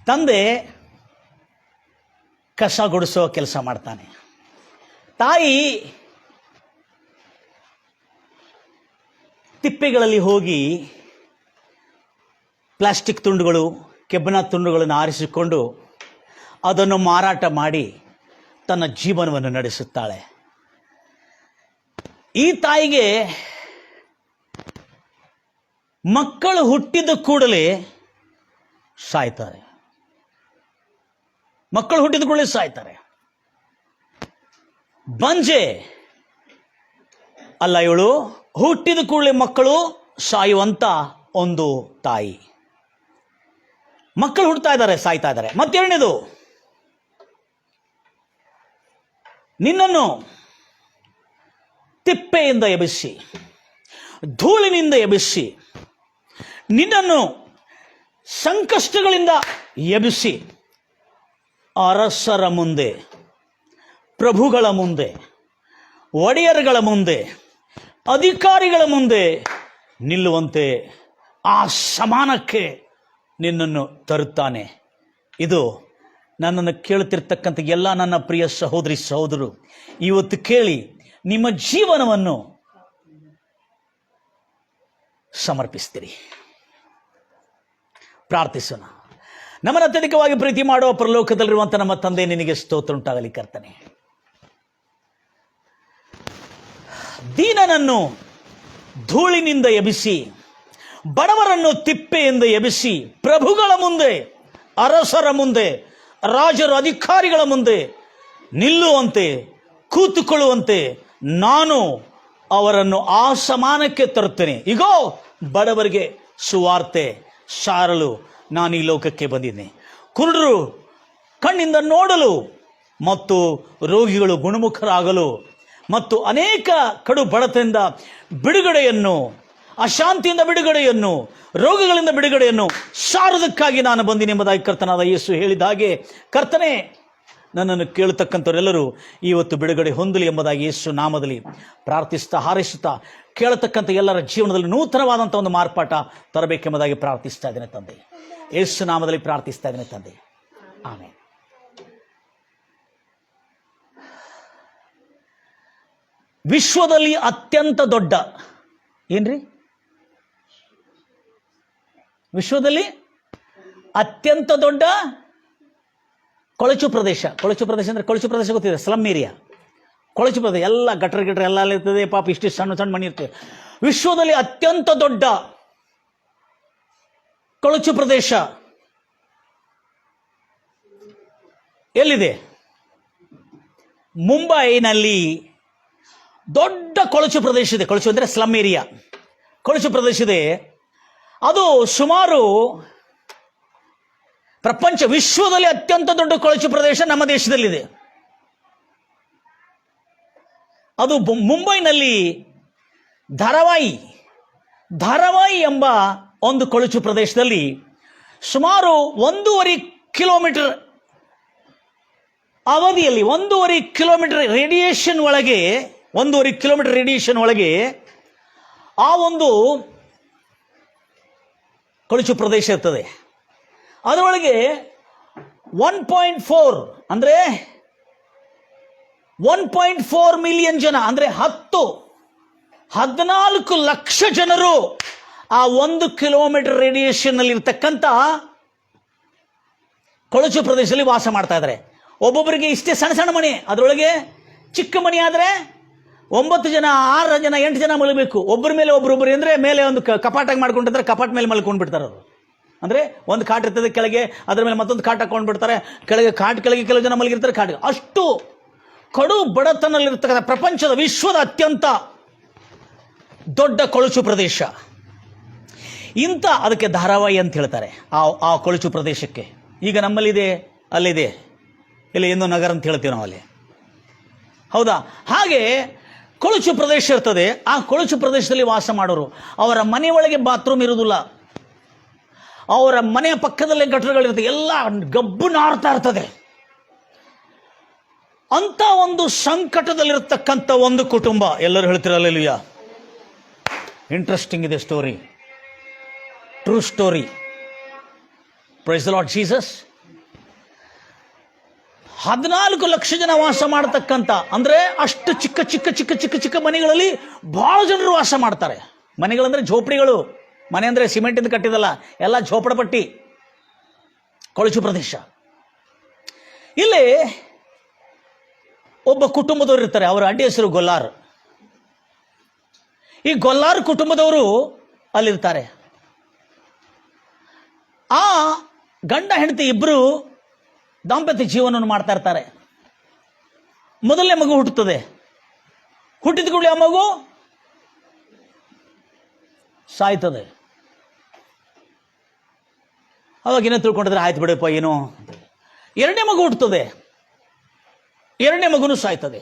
ತಂದೆ ಕಸ ಗುಡಿಸೋ ಕೆಲಸ ಮಾಡ್ತಾನೆ. ತಾಯಿ ತಿಪ್ಪೆಗಳಲ್ಲಿ ಹೋಗಿ ಪ್ಲಾಸ್ಟಿಕ್ ತುಂಡುಗಳು, ಕೆಬ್ಬಿನ ತುಂಡುಗಳನ್ನು ಆರಿಸಿಕೊಂಡು ಅದನ್ನು ಮಾರಾಟ ಮಾಡಿ ತನ್ನ ಜೀವನವನ್ನು ನಡೆಸುತ್ತಾಳೆ. ಈ ತಾಯಿಗೆ ಮಕ್ಕಳು ಹುಟ್ಟಿದ ಕೂಡಲೇ ಸಾಯ್ತಾರೆ. ಮಕ್ಕಳು ಹುಟ್ಟಿದ ಕೂಡಲೇ ಸಾಯ್ತಾರೆ. ಬಂಜೆ ಅಲ್ಲ ಇವಳು, ಹುಟ್ಟಿದ ಕೂಡಲೇ ಮಕ್ಕಳು ಸಾಯುವಂತ ಒಂದು ತಾಯಿ. ಮಕ್ಕಳು ಹುಟ್ಟುತ್ತಾ ಇದ್ದಾರೆ, ಸಾಯ್ತಾ ಇದ್ದಾರೆ. ಮತ್ತೆರಡನೇದು, ನಿನ್ನನ್ನು ತಿಪ್ಪೆಯಿಂದ ಎಬ್ಬಿಸಿ, ಧೂಳಿನಿಂದ ಎಬ್ಬಿಸಿ, ನಿನ್ನನ್ನು ಸಂಕಷ್ಟಗಳಿಂದ ಎಬ್ಬಿಸಿ, ಅರಸರ ಮುಂದೆ, ಪ್ರಭುಗಳ ಮುಂದೆ, ಒಡೆಯರುಗಳ ಮುಂದೆ, ಅಧಿಕಾರಿಗಳ ಮುಂದೆ ನಿಲ್ಲುವಂತೆ ಆ ಸಮಾನಕ್ಕೆ ನಿನ್ನನ್ನು ತರುತ್ತಾನೆ. ಇದು ನನ್ನನ್ನು ಕೇಳುತ್ತಿರ್ತಕ್ಕಂಥ ಎಲ್ಲ ನನ್ನ ಪ್ರಿಯ ಸಹೋದರಿ ಸಹೋದರರು, ಇವತ್ತು ಕೇಳಿ ನಿಮ್ಮ ಜೀವನವನ್ನು ಸಮರ್ಪಿಸ್ತೀರಿ. ಪ್ರಾರ್ಥಿಸೋಣ. ನಮ್ಮನ್ನು ಅತ್ಯಧಿಕವಾಗಿ ಪ್ರೀತಿ ಮಾಡುವ ಪರಲೋಕದಲ್ಲಿರುವಂಥ ನಮ್ಮ ತಂದೆ, ನಿನಗೆ ಸ್ತೋತ್ರ ಉಂಟಾಗಲಿ ಕರ್ತನೆ. ದೀನನನ್ನು ಧೂಳಿನಿಂದ ಎಬ್ಬಿಸಿ, ಬಡವರನ್ನು ತಿಪ್ಪೆಯಿಂದ ಎಬ್ಬಿಸಿ, ಪ್ರಭುಗಳ ಮುಂದೆ, ಅರಸರ ಮುಂದೆ, ರಾಜರ ಅಧಿಕಾರಿಗಳ ಮುಂದೆ ನಿಲ್ಲುವಂತೆ, ಕೂತುಕೊಳ್ಳುವಂತೆ ನಾನು ಅವರನ್ನು ಆ ಸಮಾನಕ್ಕೆ ತರುತ್ತೇನೆ. ಈಗೋ ಬಡವರಿಗೆ ಸುವಾರ್ತೆ ಸಾರಲು ನಾನು ಈ ಲೋಕಕ್ಕೆ ಬಂದಿದ್ದೇನೆ. ಕುರುಡರು ಕಣ್ಣಿಂದ ನೋಡಲು ಮತ್ತು ರೋಗಿಗಳು ಗುಣಮುಖರಾಗಲು ಮತ್ತು ಅನೇಕ ಕಡು ಬಡತನದಿಂದ ಬಿಡುಗಡೆಯನ್ನು, ಅಶಾಂತಿಯಿಂದ ಬಿಡುಗಡೆಯನ್ನು, ರೋಗಗಳಿಂದ ಬಿಡುಗಡೆಯನ್ನು ಸಾರುವುದಕ್ಕಾಗಿ ನಾನು ಬಂದಿನಿ ಎಂಬುದಾಗಿ ಕರ್ತನಾದ ಯೇಸು ಹೇಳಿದ ಹಾಗೆ, ಕರ್ತನೆ, ನನ್ನನ್ನು ಕೇಳತಕ್ಕಂಥವರೆಲ್ಲರೂ ಇವತ್ತು ಬಿಡುಗಡೆ ಹೊಂದಲಿ ಎಂಬುದಾಗಿ ಯೇಸು ನಾಮದಲ್ಲಿ ಪ್ರಾರ್ಥಿಸ್ತಾ, ಹಾರೈಸುತ್ತಾ, ಕೇಳತಕ್ಕಂಥ ಎಲ್ಲರ ಜೀವನದಲ್ಲಿ ನೂತನವಾದಂಥ ಒಂದು ಮಾರ್ಪಾಟ ತರಬೇಕೆಂಬುದಾಗಿ ಪ್ರಾರ್ಥಿಸ್ತಾ ಇದ್ದೇನೆ ತಂದೆ. ಯೇಸು ನಾಮದಲ್ಲಿ ಪ್ರಾರ್ಥಿಸ್ತಾ ಇದ್ದೇನೆ ತಂದೆ. ಆಮೆನ್. ವಿಶ್ವದಲ್ಲಿ ಅತ್ಯಂತ ದೊಡ್ಡ ಏನ್ರಿ? ವಿಶ್ವದಲ್ಲಿ ಅತ್ಯಂತ ದೊಡ್ಡ ಕೊಳಚು ಪ್ರದೇಶ. ಕೊಳಚು ಪ್ರದೇಶ ಅಂದ್ರೆ, ಕೊಳಚು ಪ್ರದೇಶ ಗೊತ್ತಿದೆ, ಸ್ಲಮ್ ಏರಿಯಾ. ಕೊಳಚು ಪ್ರದೇಶ ಎಲ್ಲ ಗಟರ್ ಎಲ್ಲ ಇರ್ತದೆ, ಪಾಪ ಇಷ್ಟು ಸಣ್ಣ ಸಣ್ಣ ಮನೆ ಇರ್ತದೆ. ವಿಶ್ವದಲ್ಲಿ ಅತ್ಯಂತ ದೊಡ್ಡ ಕೊಳಚು ಪ್ರದೇಶ ಎಲ್ಲಿದೆ? ಮುಂಬೈನಲ್ಲಿ ದೊಡ್ಡ ಕೊಳಚು ಪ್ರದೇಶ ಇದೆ. ಕೊಳಚು ಅಂದರೆ ಸ್ಲಮ್ ಏರಿಯಾ. ಕೊಳಚು ಪ್ರದೇಶ ಇದೆ. ಅದು ಸುಮಾರು ವಿಶ್ವದಲ್ಲಿ ಅತ್ಯಂತ ದೊಡ್ಡ ಕೊಳಚು ಪ್ರದೇಶ ನಮ್ಮ ದೇಶದಲ್ಲಿದೆ. ಅದು ಮುಂಬೈನಲ್ಲಿ ಧಾರಾವಾಯಿ ಎಂಬ ಒಂದು ಕೊಳಚು ಪ್ರದೇಶದಲ್ಲಿ ಸುಮಾರು 1.5 ಕಿಲೋಮೀಟರ್ ಅವಧಿಯಲ್ಲಿ, 1.5 ಕಿಲೋಮೀಟರ್ ರೇಡಿಯೇಷನ್ ಒಳಗೆ, 1.5 ಕಿಲೋಮೀಟರ್ ರೇಡಿಯೇಷನ್ ಒಳಗೆ ಆ ಒಂದು ಕೊಳಚು ಪ್ರದೇಶ ಇರ್ತದೆ. ಅದರೊಳಗೆ 1.4 ಅಂದರೆ 1.4 ಮಿಲಿಯನ್ ಜನ, ಅಂದರೆ 14 ಲಕ್ಷ ಜನರು ಆ 1 ಕಿಲೋಮೀಟರ್ ರೇಡಿಯೇಷನ್ ನಲ್ಲಿ ಇರ್ತಕ್ಕಂಥ ಕೊಳಚು ಪ್ರದೇಶದಲ್ಲಿ ವಾಸ ಮಾಡ್ತಾ ಇದ್ದಾರೆ. ಒಬ್ಬೊಬ್ಬರಿಗೆ ಇಷ್ಟೇ ಸಣ್ಣ ಸಣ್ಣ ಮನೆ. ಅದರೊಳಗೆ ಚಿಕ್ಕ ಮನೆ ಆದರೆ 9 ಜನ, 6 ಜನ, 8 ಜನ ಮಲಗಬೇಕು. ಒಬ್ಬರ ಮೇಲೆ ಒಬ್ಬರೊಬ್ಬರು ಅಂದರೆ ಮೇಲೆ ಒಂದು ಕಪಾಟಾಗಿ ಮಾಡ್ಕೊಂಡಿರ್ತಾರೆ, ಕಪಾಟ್ ಮೇಲೆ ಮಲ್ಕೊಂಡು ಬಿಡ್ತಾರೆ ಅವರು. ಅಂದರೆ ಒಂದು ಕಾಟ್ ಇರ್ತದೆ ಕೆಳಗೆ, ಅದರ ಮೇಲೆ ಮತ್ತೊಂದು ಕಾಟ್ ಹಾಕೊಂಡು ಬಿಡ್ತಾರೆ, ಕೆಳಗೆ ಕಾಟ್ ಕೆಳಗೆ ಕೆಲವು ಜನ ಮಲಗಿರ್ತಾರೆ. ಕಾಟ್ ಅಷ್ಟು ಕಡು ಬಡತನಲ್ಲಿರ್ತಕ್ಕಂಥ ಪ್ರಪಂಚದ, ವಿಶ್ವದ ಅತ್ಯಂತ ದೊಡ್ಡ ಕೊಳಚು ಪ್ರದೇಶ. ಅದಕ್ಕೆ ಧಾರಾವಾಯಿ ಅಂತ ಹೇಳ್ತಾರೆ ಆ ಕೊಳಚು ಪ್ರದೇಶಕ್ಕೆ. ಈಗ ನಮ್ಮಲ್ಲಿದೆ, ಅಲ್ಲಿದೆ, ಇಲ್ಲಿ ಏನೋ ನಗರ ಅಂತ ಹೇಳ್ತೀವಿ ನಾವು ಅಲ್ಲಿ, ಹೌದಾ? ಹಾಗೆ ಕೊಳಚು ಪ್ರದೇಶ ಇರ್ತದೆ. ಆ ಕೊಳಚು ಪ್ರದೇಶದಲ್ಲಿ ವಾಸ ಮಾಡೋರು, ಅವರ ಮನೆಯೊಳಗೆ ಬಾತ್ರೂಮ್ ಇರುವುದಿಲ್ಲ, ಅವರ ಮನೆಯ ಪಕ್ಕದಲ್ಲೇ ಗಟರಗಳಿರ್ತದೆ, ಎಲ್ಲ ಗಬ್ಬು ನಾರ್ತಾ ಇರ್ತದೆ. ಅಂತ ಒಂದು ಸಂಕಟದಲ್ಲಿರ್ತಕ್ಕಂಥ ಒಂದು ಕುಟುಂಬ. ಎಲ್ಲರೂ ಹೇಳ್ತಿರಲ್ಲ, ಅಲ್ಲೆಲೂಯಾ. ಇಂಟ್ರೆಸ್ಟಿಂಗ್ ಇದೆ story, true story. Praise the lord Jesus. 14 lakh ಜನ ವಾಸ ಮಾಡತಕ್ಕಂಥ, ಅಂದರೆ ಅಷ್ಟು ಚಿಕ್ಕ ಚಿಕ್ಕ ಚಿಕ್ಕ ಚಿಕ್ಕ ಚಿಕ್ಕ ಮನೆಗಳಲ್ಲಿ ಬಹಳ ಜನರು ವಾಸ ಮಾಡ್ತಾರೆ. ಮನೆಗಳಂದ್ರೆ ಝೋಪಡಿಗಳು, ಮನೆ ಅಂದರೆ ಸಿಮೆಂಟಿಂದ ಕಟ್ಟಿದಲ್ಲ, ಎಲ್ಲ ಝೋಪಡಪಟ್ಟಿ, ಕೊಳಚು ಪ್ರದೇಶ. ಇಲ್ಲಿ ಒಬ್ಬ ಕುಟುಂಬದವರು ಇರ್ತಾರೆ, ಅವರ ಅಡ್ಡಿ ಹೆಸರು ಗೊಲ್ಲಾರ್. ಈ ಗೊಲ್ಲಾರ್ ಕುಟುಂಬದವರು ಅಲ್ಲಿರ್ತಾರೆ. ಆ ಗಂಡ ಹೆಂಡತಿ ಇಬ್ಬರು ದಾಂಪತ್ಯ ಜೀವನವನ್ನು ಮಾಡ್ತಾ ಇರ್ತಾರೆ. ಮೊದಲನೇ ಮಗು ಹುಟ್ಟುತ್ತದೆ. ಹುಟ್ಟಿದ ಕೂಡಲೇ ಆ ಮಗು ಸಾಯ್ತದೆ. ಅವಾಗ ಏನೋ ತಿಳ್ಕೊಂಡಿದ್ರೆ ಆಯ್ತು ಬಿಡಪ್ಪ ಏನೋ. ಎರಡನೇ ಮಗು ಹುಟ್ಟುತ್ತದೆ, ಎರಡನೇ ಮಗುನು ಸಾಯ್ತದೆ.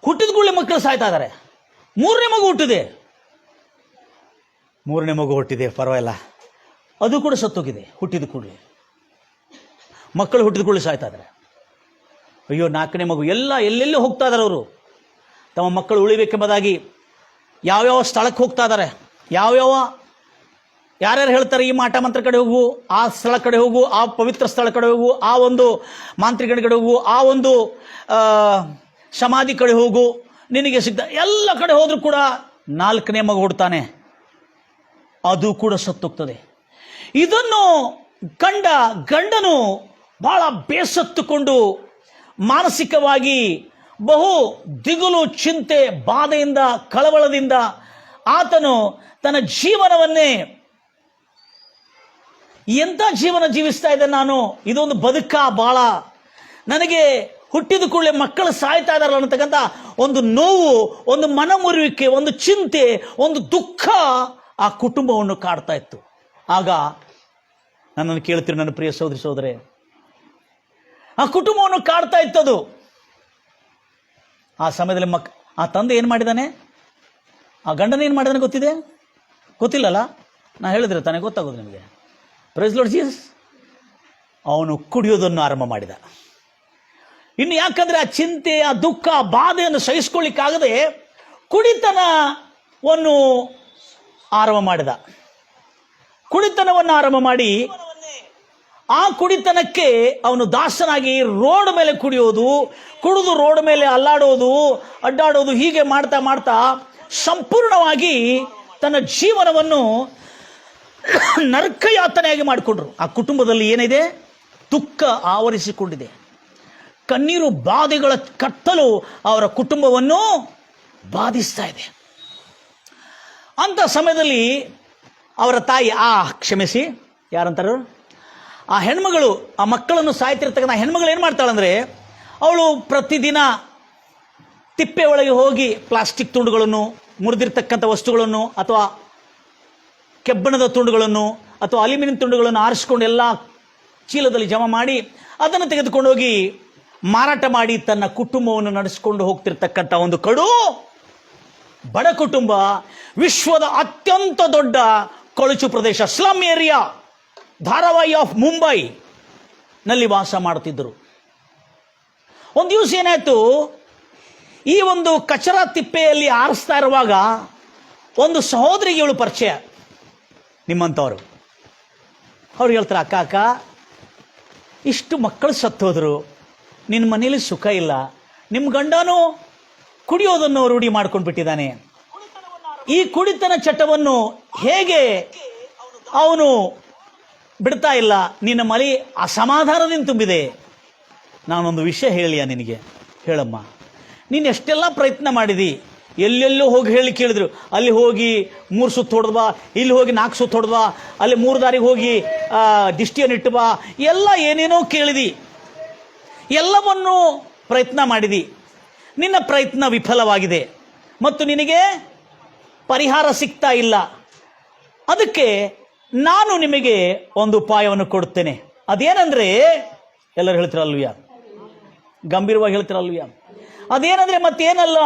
ಹುಟ್ಟಿದ ಕೂಡಲೇ ಮಕ್ಕಳು ಸಾಯ್ತಾ ಇದ್ದಾರೆ. ಮೂರನೇ ಮಗು ಹುಟ್ಟಿದೆ, ಮೂರನೇ ಮಗು ಹುಟ್ಟಿದೆ, ಪರವಾಗಿಲ್ಲ, ಅದು ಕೂಡ ಸತ್ತೋಗಿದೆ. ಹುಟ್ಟಿದ ಕೂಡಲೇ ಮಕ್ಕಳು ಹುಟ್ಟಿದ ಕೂಡಲೇ ಸಾಯ್ತಾ ಇದ್ದಾರೆ. ಅಯ್ಯೋ, ನಾಲ್ಕನೇ ಮಗು. ಎಲ್ಲೆಲ್ಲೂ ಹೋಗ್ತಾ ಇದ್ದಾರೆ ಅವರು, ತಮ್ಮ ಮಕ್ಕಳು ಉಳಿಬೇಕೆಂಬುದಾಗಿ ಯಾವ್ಯಾವ ಸ್ಥಳಕ್ಕೆ ಹೋಗ್ತಾ ಇದ್ದಾರೆ. ಯಾರ್ಯಾರು ಹೇಳ್ತಾರೆ ಈ ಮಾಟ ಮಂತ್ರ ಕಡೆ ಹೋಗು, ಆ ಸ್ಥಳ ಕಡೆ ಹೋಗು, ಆ ಪವಿತ್ರ ಸ್ಥಳ ಕಡೆ ಹೋಗು, ಆ ಒಂದು ಮಾಂತ್ರಿಕನ ಕಡೆ ಹೋಗು, ಆ ಒಂದು ಸಮಾಧಿ ಕಡೆ ಹೋಗು, ನಿನಗೆ ಸಿದ್ಧ. ಎಲ್ಲ ಕಡೆ ಹೋದ್ರೂ ಕೂಡ ನಾಲ್ಕನೇ ಮಗು ಹುಡ್ತಾನೆ, ಅದು ಕೂಡ ಸತ್ತೋಗ್ತದೆ. ಇದನ್ನು ಗಂಡನು ಬಹಳ ಬೇಸತ್ತುಕೊಂಡು ಮಾನಸಿಕವಾಗಿ ಬಹು ದಿಗುಲು, ಚಿಂತೆ, ಬಾಧೆಯಿಂದ, ಕಳವಳದಿಂದ ಆತನು ತನ್ನ ಜೀವನವನ್ನೇ, ಎಂಥ ಜೀವನ ಜೀವಿಸ್ತಾ ಇದ್ದೆ ನಾನು, ಇದೊಂದು ಬದುಕ ಬಾಳ, ನನಗೆ ಹುಟ್ಟಿದ ಕೂಡಲೇ ಮಕ್ಕಳು ಸಾಯ್ತಾ ಇದ್ದಾರಲ್ಲ ಅನ್ನತಕ್ಕಂಥ ಒಂದು ನೋವು, ಒಂದು ಮನಮುರುವಿಕೆ, ಒಂದು ಚಿಂತೆ, ಒಂದು ದುಃಖ ಆ ಕುಟುಂಬವನ್ನು ಕಾಡ್ತಾ ಇತ್ತು. ಆಗ ನನ್ನನ್ನು ಕೇಳ್ತೀರಿ ನನ್ನ ಪ್ರಿಯ ಸಹೋದರಿ ಸಹೋದರೇ, ಆ ಕುಟುಂಬವನ್ನು ಕಾಡ್ತಾ ಇತ್ತದು. ಆ ಸಮಯದಲ್ಲಿ ಆ ತಂದೆ ಏನು ಮಾಡಿದಾನೆ, ಆ ಗಂಡನ ಏನು ಮಾಡಿದಾನೆ ಗೊತ್ತಿಲ್ಲಲ್ಲ? ನಾ ಹೇಳಿದ್ರೆ ತಾನೇ ಗೊತ್ತಾಗೋದು ನಿಮಗೆ. Praise Lord Jesus. ಅವನು ಕುಡಿಯೋದನ್ನು ಆರಂಭ ಮಾಡಿದ. ಇನ್ನು ಯಾಕಂದ್ರೆ ಆ ಚಿಂತೆ, ಆ ದುಃಖ, ಆ ಬಾಧೆಯನ್ನು ಸಹಿಸ್ಕೊಳ್ಳಿಕ್ಕಾಗದೆ ಕುಡಿತನವನ್ನು ಆರಂಭ ಮಾಡಿದ. ಕುಡಿತನವನ್ನು ಆರಂಭ ಮಾಡಿ ಆ ಕುಡಿತನಕ್ಕೆ ಅವನು ದಾಸನಾಗಿ ರೋಡ್ ಮೇಲೆ ಕುಡಿದು ರೋಡ್ ಮೇಲೆ ಅಡ್ಡಾಡೋದು, ಹೀಗೆ ಮಾಡ್ತಾ ಮಾಡ್ತಾ ಸಂಪೂರ್ಣವಾಗಿ ತನ್ನ ಜೀವನವನ್ನು ನರಕಯಾತನೆಯಾಗಿ ಮಾಡಿಕೊಂಡ್ರು. ಆ ಕುಟುಂಬದಲ್ಲಿ ಏನಿದೆ, ದುಃಖ ಆವರಿಸಿಕೊಂಡಿದೆ. ಕಣ್ಣೀರು ಬಾಧೆಗಳ ಕತ್ತಲು ಅವರ ಕುಟುಂಬವನ್ನು ಬಾಧಿಸ್ತಾ ಇದೆ. ಅಂತ ಸಮಯದಲ್ಲಿ ಅವರ ತಾಯಿ, ಕ್ಷಮಿಸಿ, ಯಾರಂತಾರು, ಆ ಹೆಣ್ಮಗಳು, ಆ ಮಕ್ಕಳನ್ನು ಸಾಯ್ತಿರ್ತಕ್ಕಂಥ ಹೆಣ್ಮಗಳು ಏನು ಮಾಡ್ತಾಳಂದ್ರೆ, ಅವಳು ಪ್ರತಿದಿನ ತಿಪ್ಪೆ ಒಳಗೆ ಹೋಗಿ ಪ್ಲಾಸ್ಟಿಕ್ ತುಂಡುಗಳನ್ನು, ಮುರಿದಿರ್ತಕ್ಕಂಥ ವಸ್ತುಗಳನ್ನು, ಅಥವಾ ಕೆಬ್ಬಣದ ತುಂಡುಗಳನ್ನು ಅಥವಾ ಅಲ್ಯೂಮಿನಿಯಂ ತುಂಡುಗಳನ್ನು ಆರಿಸಿಕೊಂಡು ಎಲ್ಲ ಚೀಲದಲ್ಲಿ ಜಮಾ ಮಾಡಿ ಅದನ್ನು ತೆಗೆದುಕೊಂಡೋಗಿ ಮಾರಾಟ ಮಾಡಿ ತನ್ನ ಕುಟುಂಬವನ್ನು ನಡೆಸಿಕೊಂಡು ಹೋಗ್ತಿರ್ತಕ್ಕಂಥ ಒಂದು ಕಡು ಬಡ ಕುಟುಂಬ, ವಿಶ್ವದ ಅತ್ಯಂತ ದೊಡ್ಡ ಕೊಳಚು ಪ್ರದೇಶ, ಸ್ಲಮ್ ಏರಿಯಾ, ಧಾರಾವಾಹಿ ಆಫ್ ಮುಂಬೈ ನಲ್ಲಿ ವಾಸ ಮಾಡುತ್ತಿದ್ದರು. ಒಂದು ದಿವಸ ಏನಾಯ್ತು, ಈ ಒಂದು ಕಚರ ತಿಪ್ಪೆಯಲ್ಲಿ ಆರಿಸ್ತಾ ಇರುವಾಗ ಒಂದು ಸಹೋದರಿಗೆ ಇವಳು ಪರಿಚಯ, ನಿಮ್ಮಂಥವ್ರು. ಅವ್ರು ಹೇಳ್ತಾರೆ, ಅಕ್ಕ ಇಷ್ಟು ಮಕ್ಕಳು ಸತ್ತೋದ್ರು, ನಿನ್ನ ಮನೇಲಿ ಸುಖ ಇಲ್ಲ, ನಿಮ್ಮ ಗಂಡನೂ ಕುಡಿಯೋದನ್ನು ರೂಢಿ ಮಾಡ್ಕೊಂಡು ಬಿಟ್ಟಿದ್ದಾನೆ, ಈ ಕುಡಿತನ ಚಟವನ್ನು ಹೇಗೆ ಅವನು ಬಿಡ್ತಾ ಇಲ್ಲ, ನಿನ್ನ ಮನೆ ಅಸಮಾಧಾನದಿಂದ ತುಂಬಿದೆ. ನಾನೊಂದು ವಿಷಯ ಹೇಳಿಯ ನಿನಗೆ, ಹೇಳಮ್ಮ. ನೀನು ಎಷ್ಟೆಲ್ಲ ಪ್ರಯತ್ನ ಮಾಡಿದಿ, ಎಲ್ಲೆಲ್ಲೋ ಹೋಗಿ ಹೇಳಿ ಕೇಳಿದ್ರು, ಅಲ್ಲಿ ಹೋಗಿ 3 ಸುತ್ತು ಹೊಡೆದ್ಬಾ, ಇಲ್ಲಿ ಹೋಗಿ 4 ಸುತ್ತು ಹೊಡೆದ್ಬಾ, ಅಲ್ಲಿ 3 ದಾರಿಗೆ ಹೋಗಿ ದಿಷ್ಟಿಯನ್ನು ಇಟ್ಟು ಬಾ, ಎಲ್ಲ ಏನೇನೋ ಕೇಳಿದಿ, ಎಲ್ಲವನ್ನೂ ಪ್ರಯತ್ನ ಮಾಡಿದಿ. ನಿನ್ನ ಪ್ರಯತ್ನ ವಿಫಲವಾಗಿದೆ ಮತ್ತು ನಿನಗೆ ಪರಿಹಾರ ಸಿಗ್ತಾ ಇಲ್ಲ. ಅದಕ್ಕೆ ನಾನು ನಿಮಗೆ ಒಂದು ಉಪಾಯವನ್ನು ಕೊಡುತ್ತೇನೆ. ಅದೇನಂದ್ರೆ, ಎಲ್ಲರೂ ಹೇಳ್ತಿರಲ್ವಿಯ, ಗಂಭೀರವಾಗಿ ಹೇಳ್ತಿರಲ್ವಿಯ, ಅದೇನಂದ್ರೆ ಮತ್ತೇನಲ್ಲ,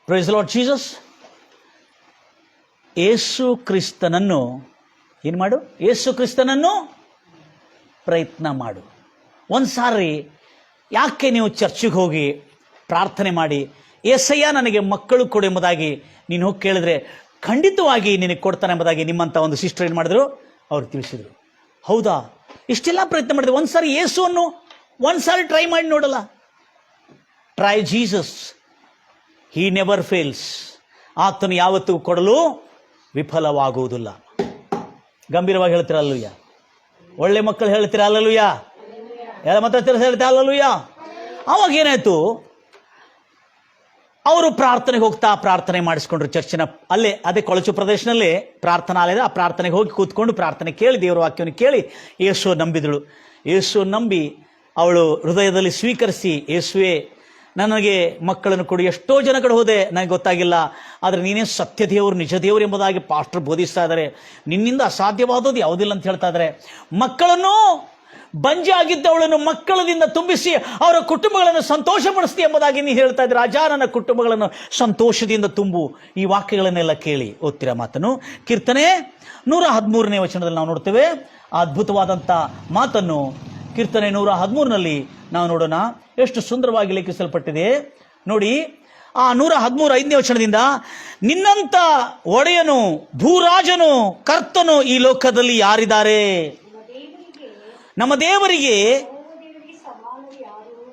ಪ್ರೈಸ್ ಲಾರ್ಡ್ ಜೀಸಸ್, ಯೇಸು ಕ್ರಿಸ್ತನನ್ನು ಏನು ಮಾಡು, ಯೇಸು ಕ್ರಿಸ್ತನನ್ನು ಪ್ರಯತ್ನ ಮಾಡು. ಒಂದು ಸಾರಿ ಯಾಕೆ ನೀವು ಚರ್ಚಿಗೆ ಹೋಗಿ ಪ್ರಾರ್ಥನೆ ಮಾಡಿ, ಏಸಯ್ಯ ನನಗೆ ಮಕ್ಕಳು ಕೊಡು ಎಂಬುದಾಗಿ ನೀನು ಹೋಗಿ ಕೇಳಿದ್ರೆ ಖಂಡಿತವಾಗಿ ನಿನಗೆ ಕೊಡ್ತಾನೆ ಎಂಬುದಾಗಿ ನಿಮ್ಮಂಥ ಒಂದು ಸಿಸ್ಟರ್ ಏನು ಮಾಡಿದ್ರು, ಅವ್ರು ತಿಳಿಸಿದರು. ಹೌದಾ, ಇಷ್ಟೆಲ್ಲ ಪ್ರಯತ್ನ ಮಾಡಿದೆ, ಒಂದ್ಸಾರಿ ಯೇಸುವನ್ನು ಒಂದ್ಸಾರಿ ಟ್ರೈ ಮಾಡಿ ನೋಡಲ್ಲ. Try Jesus, he never fails. ಆತನು ಯಾವತ್ತೂ ಕೊಡಲು ವಿಫಲವಾಗುವುದಿಲ್ಲ. ಗಂಭೀರವಾಗಿ ಹೇಳ್ತೀರ ಅಲ್ಲೂಯ್ಯ? ಒಳ್ಳೆ ಮಕ್ಕಳು ಹೇಳ್ತೀರ ಅಲ್ಲೂಯ್ಯ? ಎಲ್ಲ ಮತ್ತೆ ಹೇಳ್ತೀರ ಅಲ್ಲೂಯ್ಯ? ಅವಾಗ ಏನಾಯ್ತು, ಅವರು ಪ್ರಾರ್ಥನೆಗೆ ಹೋಗ್ತಾ ಪ್ರಾರ್ಥನೆ ಮಾಡಿಸ್ಕೊಂಡ್ರು. ಚರ್ಚಿನ ಅದೇ ಕೊಳಚು ಪ್ರದೇಶದಲ್ಲಿ ಪ್ರಾರ್ಥನಾಲಯದ ಆ ಪ್ರಾರ್ಥನೆಗೆ ಹೋಗಿ ಕೂತ್ಕೊಂಡು ಪ್ರಾರ್ಥನೆ ಕೇಳಿ, ದೇವರ ವಾಕ್ಯವನ್ನು ಕೇಳಿ ಯೇಸು ನಂಬಿದಳು. ಯೇಸು ನಂಬಿ ಅವಳು ಹೃದಯದಲ್ಲಿ ಸ್ವೀಕರಿಸಿ, ಯೇಸುವೆ ನನಗೆ ಮಕ್ಕಳನ್ನು ಕೊಡು. ಎಷ್ಟೋ ಜನ ಕಡೆ ಹೋದೆ, ನನಗೆ ಗೊತ್ತಾಗಿಲ್ಲ, ಆದರೆ ನೀನೇ ಸತ್ಯ ದೇವರು, ನಿಜ ದೇವರು ಎಂಬುದಾಗಿ ಪಾಸ್ಟರ್ ಬೋಧಿಸ್ತಾ ಇದ್ದಾರೆ. ನಿನ್ನಿಂದ ಅಸಾಧ್ಯವಾದದ್ದು ಯಾವುದಿಲ್ಲ ಅಂತ ಹೇಳ್ತಾ ಇದ್ದಾರೆ. ಮಕ್ಕಳನ್ನು, ಬಂಜೆ ಆಗಿದ್ದವಳನ್ನು ಮಕ್ಕಳದಿಂದ ತುಂಬಿಸಿ ಅವರ ಕುಟುಂಬಗಳನ್ನು ಸಂತೋಷಪಡಿಸ್ತಿ ಎಂಬುದಾಗಿ ನೀವು ಹೇಳ್ತಾ ಇದ್ದೀರ. ರಾಜ, ನನ್ನ ಕುಟುಂಬಗಳನ್ನು ಸಂತೋಷದಿಂದ ತುಂಬು. ಈ ವಾಕ್ಯಗಳನ್ನೆಲ್ಲ ಕೇಳಿ ಓದ್ತಿರ ಮಾತನ್ನು ಕೀರ್ತನೆ 113ನೇ ವಚನದಲ್ಲಿ ನಾವು ನೋಡ್ತೇವೆ. ಆ ಅದ್ಭುತವಾದಂಥ ಮಾತನ್ನು ಕೀರ್ತನೆ 113ನಲ್ಲಿ ನಾವು ನೋಡೋಣ. ಎಷ್ಟು ಸುಂದರವಾಗಿ ಲೇಖಿಸಲ್ಪಟ್ಟಿದೆ ನೋಡಿ. ಆ 113 5ನೇ ವಚನದಿಂದ, ನಿನ್ನಂತ ಒಡೆಯನು, ಭೂರಾಜನು, ಕರ್ತನು ಈ ಲೋಕದಲ್ಲಿ ಯಾರಿದ್ದಾರೆ? ನಮ್ಮ ದೇವರಿಗೆ,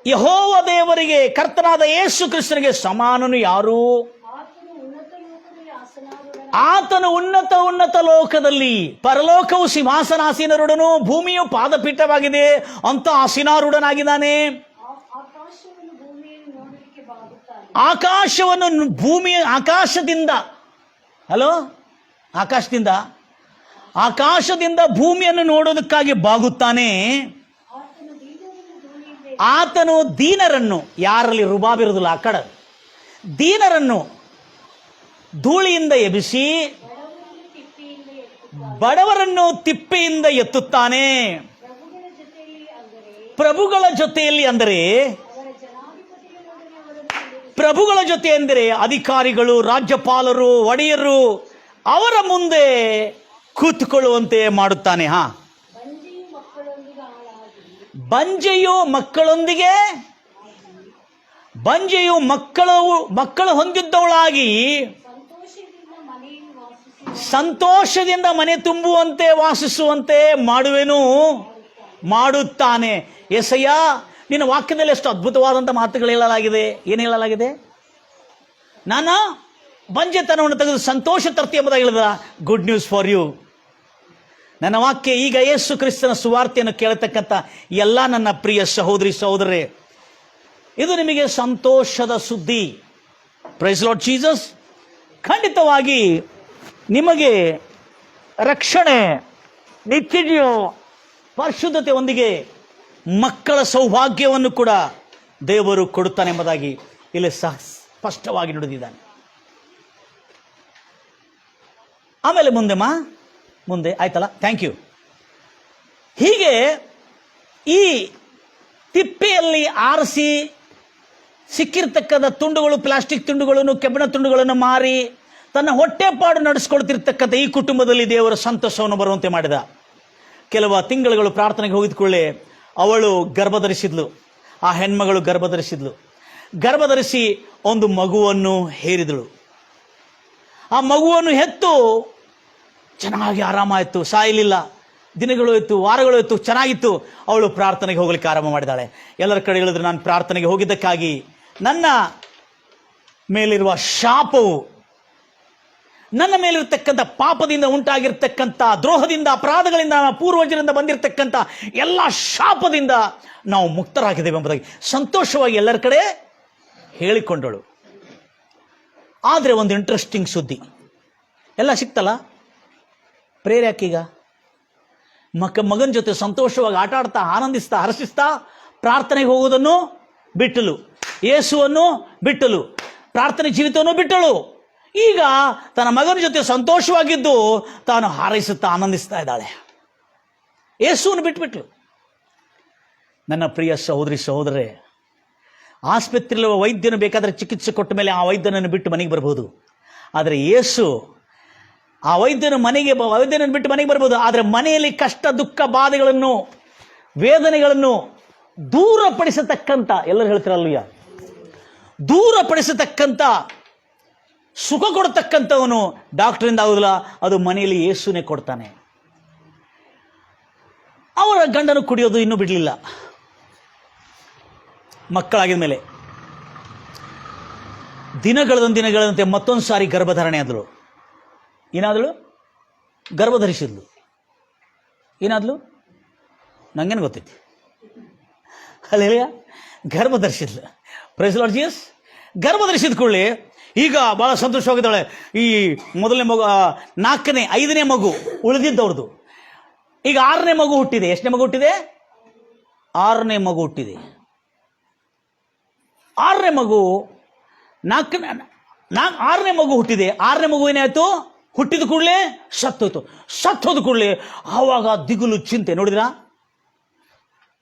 ಯೆಹೋವ ದೇವರಿಗೆ, ಕರ್ತನಾದ ಯೇಸು ಕ್ರಿಸ್ತನಿಗೆ ಸಮಾನನು ಯಾರು? ಆತನು ಉನ್ನತ ಲೋಕದಲ್ಲಿ, ಪರಲೋಕವು ಸಿಂಹಾಸನಾಸೀನರುಡನು, ಭೂಮಿಯು ಪಾದಪೀಠವಾಗಿದೆ ಅಂತ ಆಸೀನಾರೂಢನಾಗಿದ್ದಾನೆ. ಆಕಾಶವನ್ನು ಭೂಮಿಯ ಆಕಾಶದಿಂದ ಭೂಮಿಯನ್ನು ನೋಡೋದಕ್ಕಾಗಿ ಬಾಗುತ್ತಾನೆ. ಆತನು ದೀನರನ್ನು, ಯಾರಲ್ಲಿ ರುಬಾಬಿರುವುದಿಲ್ಲ ಆ ಕಡೆ, ದೀನರನ್ನು ಧೂಳಿಯಿಂದ ಎಬ್ಬಿಸಿ ಬಡವರನ್ನು ತಿಪ್ಪೆಯಿಂದ ಎತ್ತುತ್ತಾನೆ. ಪ್ರಭುಗಳ ಜೊತೆಯಲ್ಲಿ ಅಂದರೆ ಅಧಿಕಾರಿಗಳು, ರಾಜ್ಯಪಾಲರು, ಒಡೆಯರು ಅವರ ಮುಂದೆ ಕೂತ್ಕೊಳ್ಳುವಂತೆ ಮಾಡುತ್ತಾನೆ. ಬಂಜೆಯು ಮಕ್ಕಳು ಹೊಂದಿದ್ದವಳಾಗಿ ಸಂತೋಷದಿಂದ ಮನೆ ತುಂಬುವಂತೆ ವಾಸಿಸುವಂತೆ ಮಾಡುತ್ತಾನೆ. ಯೆಸಯ್ಯ, ನಿನ್ನ ವಾಕ್ಯದಲ್ಲಿ ಎಷ್ಟು ಅದ್ಭುತವಾದಂಥ ಮಾತುಗಳು ಹೇಳಲಾಗಿದೆ. ಏನು ಹೇಳಲಾಗಿದೆ? ನಾನು ಬಂಜೆತನವನ್ನು ತೆಗೆದು ಸಂತೋಷ ತರ್ತಿ ಎಂಬುದಾಗಿ ಹೇಳಿದ. Good news for you. ನನ್ನ ವಾಕ್ಯ ಈಗ ಯೇಸು ಕ್ರಿಸ್ತನ ಸುವಾರ್ತೆಯನ್ನು ಕೇಳತಕ್ಕಂಥ ಎಲ್ಲ ನನ್ನ ಪ್ರಿಯ ಸಹೋದರಿ ಸಹೋದರರೇ, ಇದು ನಿಮಗೆ ಸಂತೋಷದ ಸುದ್ದಿ. Praise Lord Jesus. ಖಂಡಿತವಾಗಿ ನಿಮಗೆ ರಕ್ಷಣೆ, ನಿತ್ಯಜೀವ, ಪರಿಶುದ್ಧತೆ ಒಂದಿಗೆ ಮಕ್ಕಳ ಸೌಭಾಗ್ಯವನ್ನು ಕೂಡ ದೇವರು ಕೊಡುತ್ತಾನೆ ಎಂಬುದಾಗಿ ಇಲ್ಲಿ ಸ್ಪಷ್ಟವಾಗಿ ನುಡಿದಿದ್ದಾನೆ. ಆಮೇಲೆ ಮುಂದೆ ಆಯ್ತಲ್ಲ, ಥ್ಯಾಂಕ್ ಯು. ಹೀಗೆ ಈ ತಿಪ್ಪೆಯಲ್ಲಿ ಆರಿಸಿ ಸಿಕ್ಕಿರ್ತಕ್ಕಂಥ ತುಂಡುಗಳು, ಪ್ಲಾಸ್ಟಿಕ್ ತುಂಡುಗಳನ್ನು, ಕೆಬ್ಬಿಣ ತುಂಡುಗಳನ್ನು ಮಾರಿ ತನ್ನ ಹೊಟ್ಟೆಪಾಡು ನಡೆಸ್ಕೊಳ್ತಿರ್ತಕ್ಕಂಥ ಈ ಕುಟುಂಬದಲ್ಲಿ ದೇವರ ಸಂತೋಷವನ್ನು ಬರುವಂತೆ ಮಾಡಿದ. ಕೆಲವು ತಿಂಗಳುಗಳು ಪ್ರಾರ್ಥನೆಗೆ ಹೋಗಿದ್ಕೊಳ್ಳೆ ಅವಳು ಗರ್ಭಧರಿಸಿದ್ಲು. ಆ ಹೆಣ್ಮಗಳು ಗರ್ಭಧರಿಸಿ ಒಂದು ಮಗುವನ್ನು ಹೇರಿದಳು. ಆ ಮಗುವನ್ನು ಹೆತ್ತು ಚೆನ್ನಾಗಿ ಆರಾಮಾಯಿತು, ಸಾಯಲಿಲ್ಲ. ದಿನಗಳು ಇತ್ತು, ವಾರಗಳು ಇತ್ತು, ಚೆನ್ನಾಗಿತ್ತು. ಅವಳು ಪ್ರಾರ್ಥನೆಗೆ ಹೋಗ್ಲಿಕ್ಕೆ ಆರಂಭ ಮಾಡಿದಾಳೆ. ಎಲ್ಲರ ಕಡೆ ಹೇಳಿದ್ರು, ನಾನು ಪ್ರಾರ್ಥನೆಗೆ ಹೋಗಿದ್ದಕ್ಕಾಗಿ ನನ್ನ ಮೇಲಿರುವ ಶಾಪವು, ನನ್ನ ಮೇಲಿರ್ತಕ್ಕಂಥ ಪಾಪದಿಂದ ಉಂಟಾಗಿರ್ತಕ್ಕಂಥ ದ್ರೋಹದಿಂದ, ಅಪರಾಧಗಳಿಂದ, ಪೂರ್ವಜರಿಂದ ಬಂದಿರತಕ್ಕಂಥ ಎಲ್ಲ ಶಾಪದಿಂದ ನಾವು ಮುಕ್ತರಾಗಿದ್ದೇವೆ ಎಂಬುದಾಗಿ ಸಂತೋಷವಾಗಿ ಎಲ್ಲರ ಕಡೆ ಹೇಳಿಕೊಂಡಳು. ಆದರೆ ಒಂದು ಇಂಟ್ರೆಸ್ಟಿಂಗ್ ಸುದ್ದಿ ಎಲ್ಲ ಸಿಕ್ತಲ್ಲ, ಪ್ರೇರ್ ಯಾಕೀಗ? ಮಗನ ಜೊತೆ ಸಂತೋಷವಾಗಿ ಆಟ ಆಡ್ತಾ, ಆನಂದಿಸ್ತಾ, ಹರ್ಷಿಸ್ತಾ ಪ್ರಾರ್ಥನೆಗೆ ಹೋಗುವುದನ್ನು ಬಿಟ್ಟಳು, ಯೇಸುವನ್ನು ಬಿಟ್ಟಳು, ಪ್ರಾರ್ಥನೆ ಜೀವಿತವನ್ನು ಬಿಟ್ಟಳು. ಈಗ ತನ್ನ ಮಗನ ಜೊತೆ ಸಂತೋಷವಾಗಿದ್ದು ತಾನು ಹಾರೈಸುತ್ತಾ ಆನಂದಿಸ್ತಾ ಇದ್ದಾಳೆ. ಯೇಸುವನ್ನು ಬಿಟ್ಬಿಟ್ಲು. ನನ್ನ ಪ್ರಿಯ ಸಹೋದರಿ ಸಹೋದರರೇ, ಆಸ್ಪತ್ರೆಯಲ್ಲಿ ವೈದ್ಯನು ಬೇಕಾದರೆ ಚಿಕಿತ್ಸೆ ಕೊಟ್ಟ ಮೇಲೆ ಆ ವೈದ್ಯನನ್ನು ಬಿಟ್ಟು ಮನೆಗೆ ಬರ್ಬೋದು. ಆದರೆ ಯೇಸು ಆ ವೈದ್ಯನನ್ನು ಬಿಟ್ಟು ಮನೆಗೆ ಬರ್ಬೋದು. ಆದರೆ ಮನೆಯಲ್ಲಿ ಕಷ್ಟ, ದುಃಖ, ಬಾಧೆಗಳನ್ನು, ವೇದನೆಗಳನ್ನು ದೂರಪಡಿಸತಕ್ಕಂಥ, ಎಲ್ಲರೂ ಹೇಳ್ತಿರಲ್ವಯ್ಯ, ದೂರಪಡಿಸತಕ್ಕಂಥ, ಸುಖ ಕೊಡ್ತಕ್ಕಂಥವನು ಡಾಕ್ಟರಿಂದ ಆಗುದಿಲ್ಲ, ಅದು ಮನೆಯಲ್ಲಿ ಯೇಸುನೇ ಕೊಡ್ತಾನೆ. ಅವರ ಗಂಡನು ಕುಡಿಯೋದು ಇನ್ನೂ ಬಿಡಲಿಲ್ಲ. ಮಕ್ಕಳಾಗಿದ ಮೇಲೆ ದಿನಗಳಂತೆ ಮತ್ತೊಂದು ಸಾರಿ ಗರ್ಭಧಾರಣೆ ಆದಳು. ಏನಾದಳು? ಗರ್ಭಧರಿಸಿದ್ಲು. ಏನಾದ್ಲು? ನಂಗೇನು ಗೊತ್ತೈತಿ. ಅಲ್ಲೆಲ್ಲ ಗರ್ಭಧರಿಸಿದ್ಲು. Praise Lord Jesus. ಗರ್ಭಧರಿಸಿದ ಕೂಡಲೇ ಈಗ ಭಾಳ ಸಂತೋಷವಾಗಿದ್ದಾಳೆ. ಈ ಮೊದಲನೇ ಮಗು, 4ನೇ 5ನೇ ಮಗು ಉಳಿದಿದ್ದವ್ರದ್ದು. ಈಗ 6ನೇ ಮಗು ಹುಟ್ಟಿದೆ. ಎಷ್ಟನೇ ಮಗು ಹುಟ್ಟಿದೆ? 6ನೇ ಮಗು ಹುಟ್ಟಿದೆ. 6ನೇ ಮಗು 6ನೇ ಮಗು ಹುಟ್ಟಿದೆ. 6ನೇ ಮಗು ಏನಾಯ್ತು? ಹುಟ್ಟಿದ ಕೂಡಲೇ ಸತ್ತೋಯ್ತು. ಸತ್ತೋದ ಕೂಡಲೇ ಆವಾಗ ದಿಗುಲು, ಚಿಂತೆ. ನೋಡಿದ್ರಾ?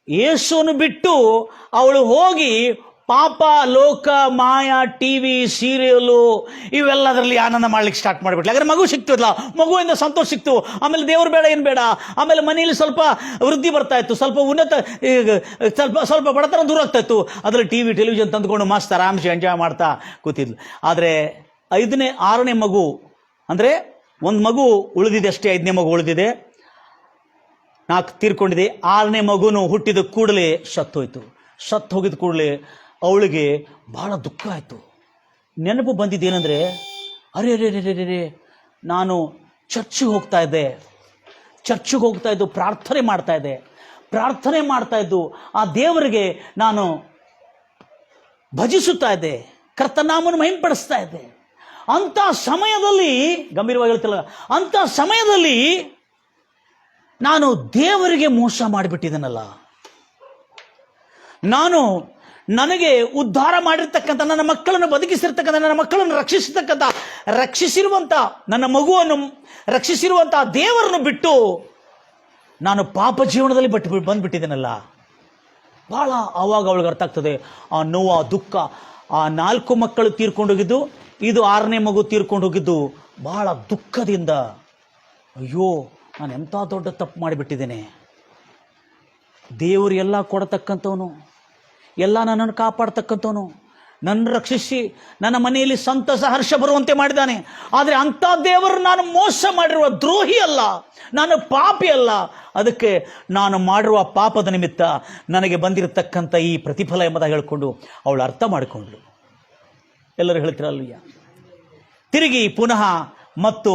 ಯೇಸುವನ್ನು ಬಿಟ್ಟು ಅವಳು ಹೋಗಿ ಪಾಪ, ಲೋಕ, ಮಾಯ, ಟಿವಿ, ಸೀರಿಯಲು ಇವೆಲ್ಲದರಲ್ಲಿ ಆನಂದ ಮಾಡ್ಲಿಕ್ಕೆ ಸ್ಟಾರ್ಟ್ ಮಾಡಿಬಿಟ್ಲು. ಯಾಕಂದ್ರೆ ಮಗು ಸಿಕ್ತಿಲ್ಲ, ಮಗುವಿಂದ ಸಂತೋಷ ಸಿಕ್ತು. ಆಮೇಲೆ ದೇವ್ರು ಬೇಡ, ಏನು ಬೇಡ. ಆಮೇಲೆ ಮನೆಯಲ್ಲಿ ಸ್ವಲ್ಪ ವೃದ್ಧಿ ಬರ್ತಾ ಇತ್ತು, ಸ್ವಲ್ಪ ಉನ್ನತ, ಸ್ವಲ್ಪ ಬಡತನ ದೂರ ಆಗ್ತಾ ಇತ್ತು. ಅದರಲ್ಲಿ ಟಿವಿ, ಟೆಲಿವಿಷನ್ ತಂದುಕೊಂಡು ಮಸ್ತ್ ಆರಾಮ್ಸೆ ಎಂಜಾಯ್ ಮಾಡ್ತಾ ಕೂತಿದ್ಲು. ಆದರೆ 6ನೇ ಮಗು ಅಂದರೆ ಒಂದು ಮಗು ಉಳಿದಿದೆ ಅಷ್ಟೇ. 5ನೇ ಮಗು ಉಳಿದಿದೆ, 4 ತೀರ್ಕೊಂಡಿದೆ. 6ನೇ ಮಗುನು ಹುಟ್ಟಿದ ಕೂಡಲೇ ಸತ್ತೋಯ್ತು. ಸತ್ತು ಹೋಗಿದ ಕೂಡಲೇ ಅವಳಿಗೆ ಭಾಳ ದುಃಖ ಆಯಿತು. ನೆನಪು ಬಂದಿದ್ದೇನೆಂದರೆ, ಅರೆ ರೇ ರೇ ರೇ ರೇ ನಾನು ಚರ್ಚಿಗೆ ಹೋಗ್ತಾ ಇದ್ದು ಪ್ರಾರ್ಥನೆ ಮಾಡ್ತಾ ಇದ್ದು ಆ ದೇವರಿಗೆ ನಾನು ಭಜಿಸುತ್ತಾ ಇದ್ದೆ, ಕರ್ತನಾಮವನ್ನು ಮಹಿಮೆಪಡಿಸ್ತಾ ಇದ್ದೆ. ಅಂಥ ಸಮಯದಲ್ಲಿ, ಗಂಭೀರವಾಗಿ ಹೇಳ್ತಿಲ್ಲ, ಅಂಥ ಸಮಯದಲ್ಲಿ ನಾನು ದೇವರಿಗೆ ಮೋಸ ಮಾಡಿಬಿಟ್ಟಿದ್ದೇನಲ್ಲ. ನನಗೆ ಉದ್ಧಾರ ಮಾಡಿರ್ತಕ್ಕಂಥ, ನನ್ನ ಮಕ್ಕಳನ್ನು ಬದುಕಿಸಿರ್ತಕ್ಕಂಥ, ನನ್ನ ಮಕ್ಕಳನ್ನು ರಕ್ಷಿಸಿರುವಂಥ, ನನ್ನ ಮಗುವನ್ನು ರಕ್ಷಿಸಿರುವಂಥ ದೇವರನ್ನು ಬಿಟ್ಟು ನಾನು ಪಾಪ ಜೀವನದಲ್ಲಿ ಬಂದುಬಿಟ್ಟಿದ್ದೇನಲ್ಲ. ಭಾಳ ಆವಾಗ ಅವಳಿಗೆ ಅರ್ಥ ಆಗ್ತದೆ ಆ ನೋವು, ಆ ದುಃಖ. ಆ 4 ಮಕ್ಕಳು ತೀರ್ಕೊಂಡು ಹೋಗಿದ್ದು, ಇದು 6ನೇ ಮಗು ತೀರ್ಕೊಂಡು ಹೋಗಿದ್ದು ಭಾಳ ದುಃಖದಿಂದ. ಅಯ್ಯೋ, ನಾನು ಎಂಥ ದೊಡ್ಡ ತಪ್ಪು ಮಾಡಿಬಿಟ್ಟಿದ್ದೇನೆ. ದೇವರು ಎಲ್ಲ ಕೊಡತಕ್ಕಂಥವನು, ಎಲ್ಲ ನನ್ನನ್ನು ಕಾಪಾಡ್ತಕ್ಕಂಥವನು, ನನ್ನ ರಕ್ಷಿಸಿ ನನ್ನ ಮನೆಯಲ್ಲಿ ಸಂತಸ ಹರ್ಷ ಬರುವಂತೆ ಮಾಡಿದ್ದಾನೆ. ಆದರೆ ಅಂಥ ದೇವರು ನಾನು ಮೋಸ ಮಾಡಿರುವ ದ್ರೋಹಿ ಅಲ್ಲ, ನಾನು ಪಾಪಿ ಅಲ್ಲ. ಅದಕ್ಕೆ ನಾನು ಮಾಡಿರುವ ಪಾಪದ ನಿಮಿತ್ತ ನನಗೆ ಬಂದಿರತಕ್ಕಂಥ ಈ ಪ್ರತಿಫಲ ಎಂಬುದಾಗಿ ಹೇಳಿಕೊಂಡು ಅವಳು ಅರ್ಥ ಮಾಡಿಕೊಂಡ್ಳು. ಎಲ್ಲರೂ ಹೇಳ್ತಿರಲ್ವಯ್ಯ. ತಿರುಗಿ ಪುನಃ ಮತ್ತು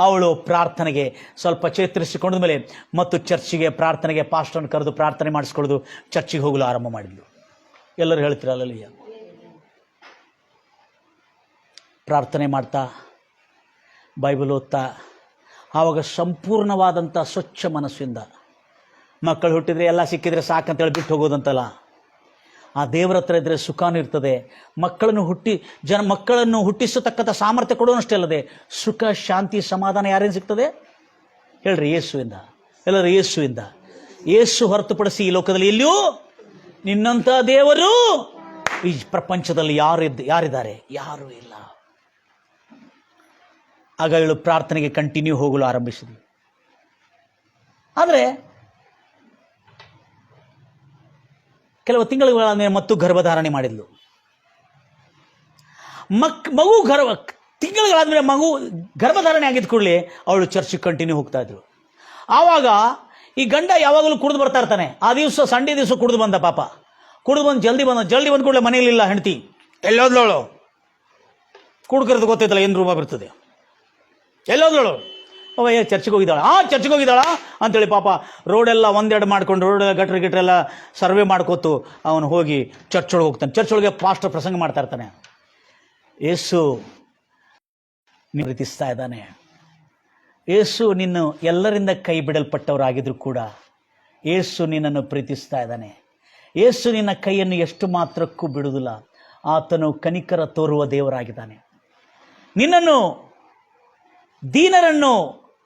ಅವಳು ಪ್ರಾರ್ಥನೆಗೆ ಸ್ವಲ್ಪ ಚೇತರಿಸಿಕೊಂಡ ಮೇಲೆ ಮತ್ತು ಚರ್ಚಿಗೆ ಪ್ರಾರ್ಥನೆಗೆ ಪಾಸ್ಟರ್ನ ಕರೆದು ಪ್ರಾರ್ಥನೆ ಮಾಡಿಸ್ಕೊಳ್ಳೋದು, ಚರ್ಚಿಗೆ ಹೋಗಲು ಆರಂಭ ಮಾಡಿದ್ಲು. ಎಲ್ಲರೂ ಹೇಳ್ತಿರಲ್ಲಯ್ಯ. ಪ್ರಾರ್ಥನೆ ಮಾಡ್ತಾ, ಬೈಬಲ್ ಓದ್ತಾ, ಆವಾಗ ಸಂಪೂರ್ಣವಾದಂಥ ಸ್ವಚ್ಛ ಮನಸ್ಸಿಂದ, ಮಕ್ಕಳು ಹುಟ್ಟಿದರೆ ಎಲ್ಲ ಸಿಕ್ಕಿದ್ರೆ ಸಾಕಂತೇಳಿ ಬಿಟ್ಟು ಹೋಗೋದಂತಲ್ಲ, ಆ ದೇವರ ಹತ್ರ ಇದ್ದರೆ ಸುಖನೂ ಇರ್ತದೆ. ಮಕ್ಕಳನ್ನು ಹುಟ್ಟಿಸತಕ್ಕಂಥ ಸಾಮರ್ಥ್ಯ ಕೊಡೋನಷ್ಟೇ ಅಲ್ಲದೆ ಸುಖ, ಶಾಂತಿ, ಸಮಾಧಾನ ಯಾರೇನು ಸಿಗ್ತದೆ ಹೇಳ್ರಿ? ಯೇಸುವಿಂದ. ಎಲ್ಲರೂ ಯೇಸುವಿಂದ. ಯೇಸು ಹೊರತುಪಡಿಸಿ ಈ ಲೋಕದಲ್ಲಿ ಎಲ್ಲಿಯೂ ನಿನ್ನಂಥ ದೇವರು ಈ ಪ್ರಪಂಚದಲ್ಲಿ ಯಾರಿದ್ದಾರೆ? ಯಾರೂ ಇಲ್ಲ. ಆಗ ಇವಳು ಪ್ರಾರ್ಥನೆಗೆ ಕಂಟಿನ್ಯೂ ಹೋಗಲು ಆರಂಭಿಸಿದ್ಳು. ಆದರೆ ಕೆಲವು ತಿಂಗಳುಗಳ ಮೇಲೆ ಮತ್ತು ಗರ್ಭಧಾರಣೆ ಮಾಡಿದ್ಲು. ಮಗು ತಿಂಗಳುಗಳಾದ್ಮೇಲೆ ಮಗು ಗರ್ಭಧಾರಣೆ ಆಗಿದ್ದ ಕೂಡಲೇ ಅವಳು ಚರ್ಚಿಗೆ ಕಂಟಿನ್ಯೂ ಹೋಗ್ತಾ ಇದ್ಳು. ಆವಾಗ ಈ ಗಂಡ ಯಾವಾಗಲೂ ಕುಡಿದು ಬರ್ತಾ ಇರ್ತಾನೆ. ಆ ದಿವಸ ಸಂಡೇ ದಿವಸ ಕುಡಿದು ಬಂದ. ಪಾಪ ಕುಡಿದು ಬಂದು ಜಲ್ದಿ ಬಂದ ಕೂಡಲೇ ಮನೆಯಲ್ಲಿಲ್ಲ ಹೆಂಡತಿ. ಎಲ್ಲೋದ್ಲವಳು? ಕುಡ್ಕರದು ಗೊತ್ತೈತಲ್ಲ, ಏನು ರೂಪ ಬರ್ತದೆ. ಎಲ್ಲೋದ್ಲವಳು? ಅವಯ್ಯ ಚರ್ಚಿಗೆ ಹೋಗಿದ್ದಾಳ ಅಂತೇಳಿ ಪಾಪ ರೋಡೆಲ್ಲ ಒಂದೆರಡು ಮಾಡ್ಕೊಂಡು, ರೋಡೆಲ್ಲ ಗಟ್ರೆಲ್ಲ ಸರ್ವೆ ಮಾಡ್ಕೋತು ಅವನು ಹೋಗಿ ಚರ್ಚೊಳಗೆ ಹೋಗ್ತಾನೆ. ಚರ್ಚೊಳಗೆ ಪಾಸ್ಟರ್ ಪ್ರಸಂಗ ಮಾಡ್ತಾ ಇರ್ತಾನೆ. ಯೇಸು ಪ್ರೀತಿಸ್ತಾ ಇದ್ದಾನೆ. ಯೇಸು ನಿನ್ನ ಎಲ್ಲರಿಂದ ಕೈ ಬಿಡಲ್ಪಟ್ಟವರಾಗಿದ್ರು ಕೂಡ ಯೇಸು ನಿನ್ನನ್ನು ಪ್ರೀತಿಸ್ತಾ ಇದ್ದಾನೆ. ಯೇಸು ನಿನ್ನ ಕೈಯನ್ನು ಎಷ್ಟು ಮಾತ್ರಕ್ಕೂ ಬಿಡುವುದಿಲ್ಲ. ಆತನು ಕನಿಕರ ತೋರುವ ದೇವರಾಗಿದ್ದಾನೆ. ನಿನ್ನನ್ನು, ದೀನರನ್ನು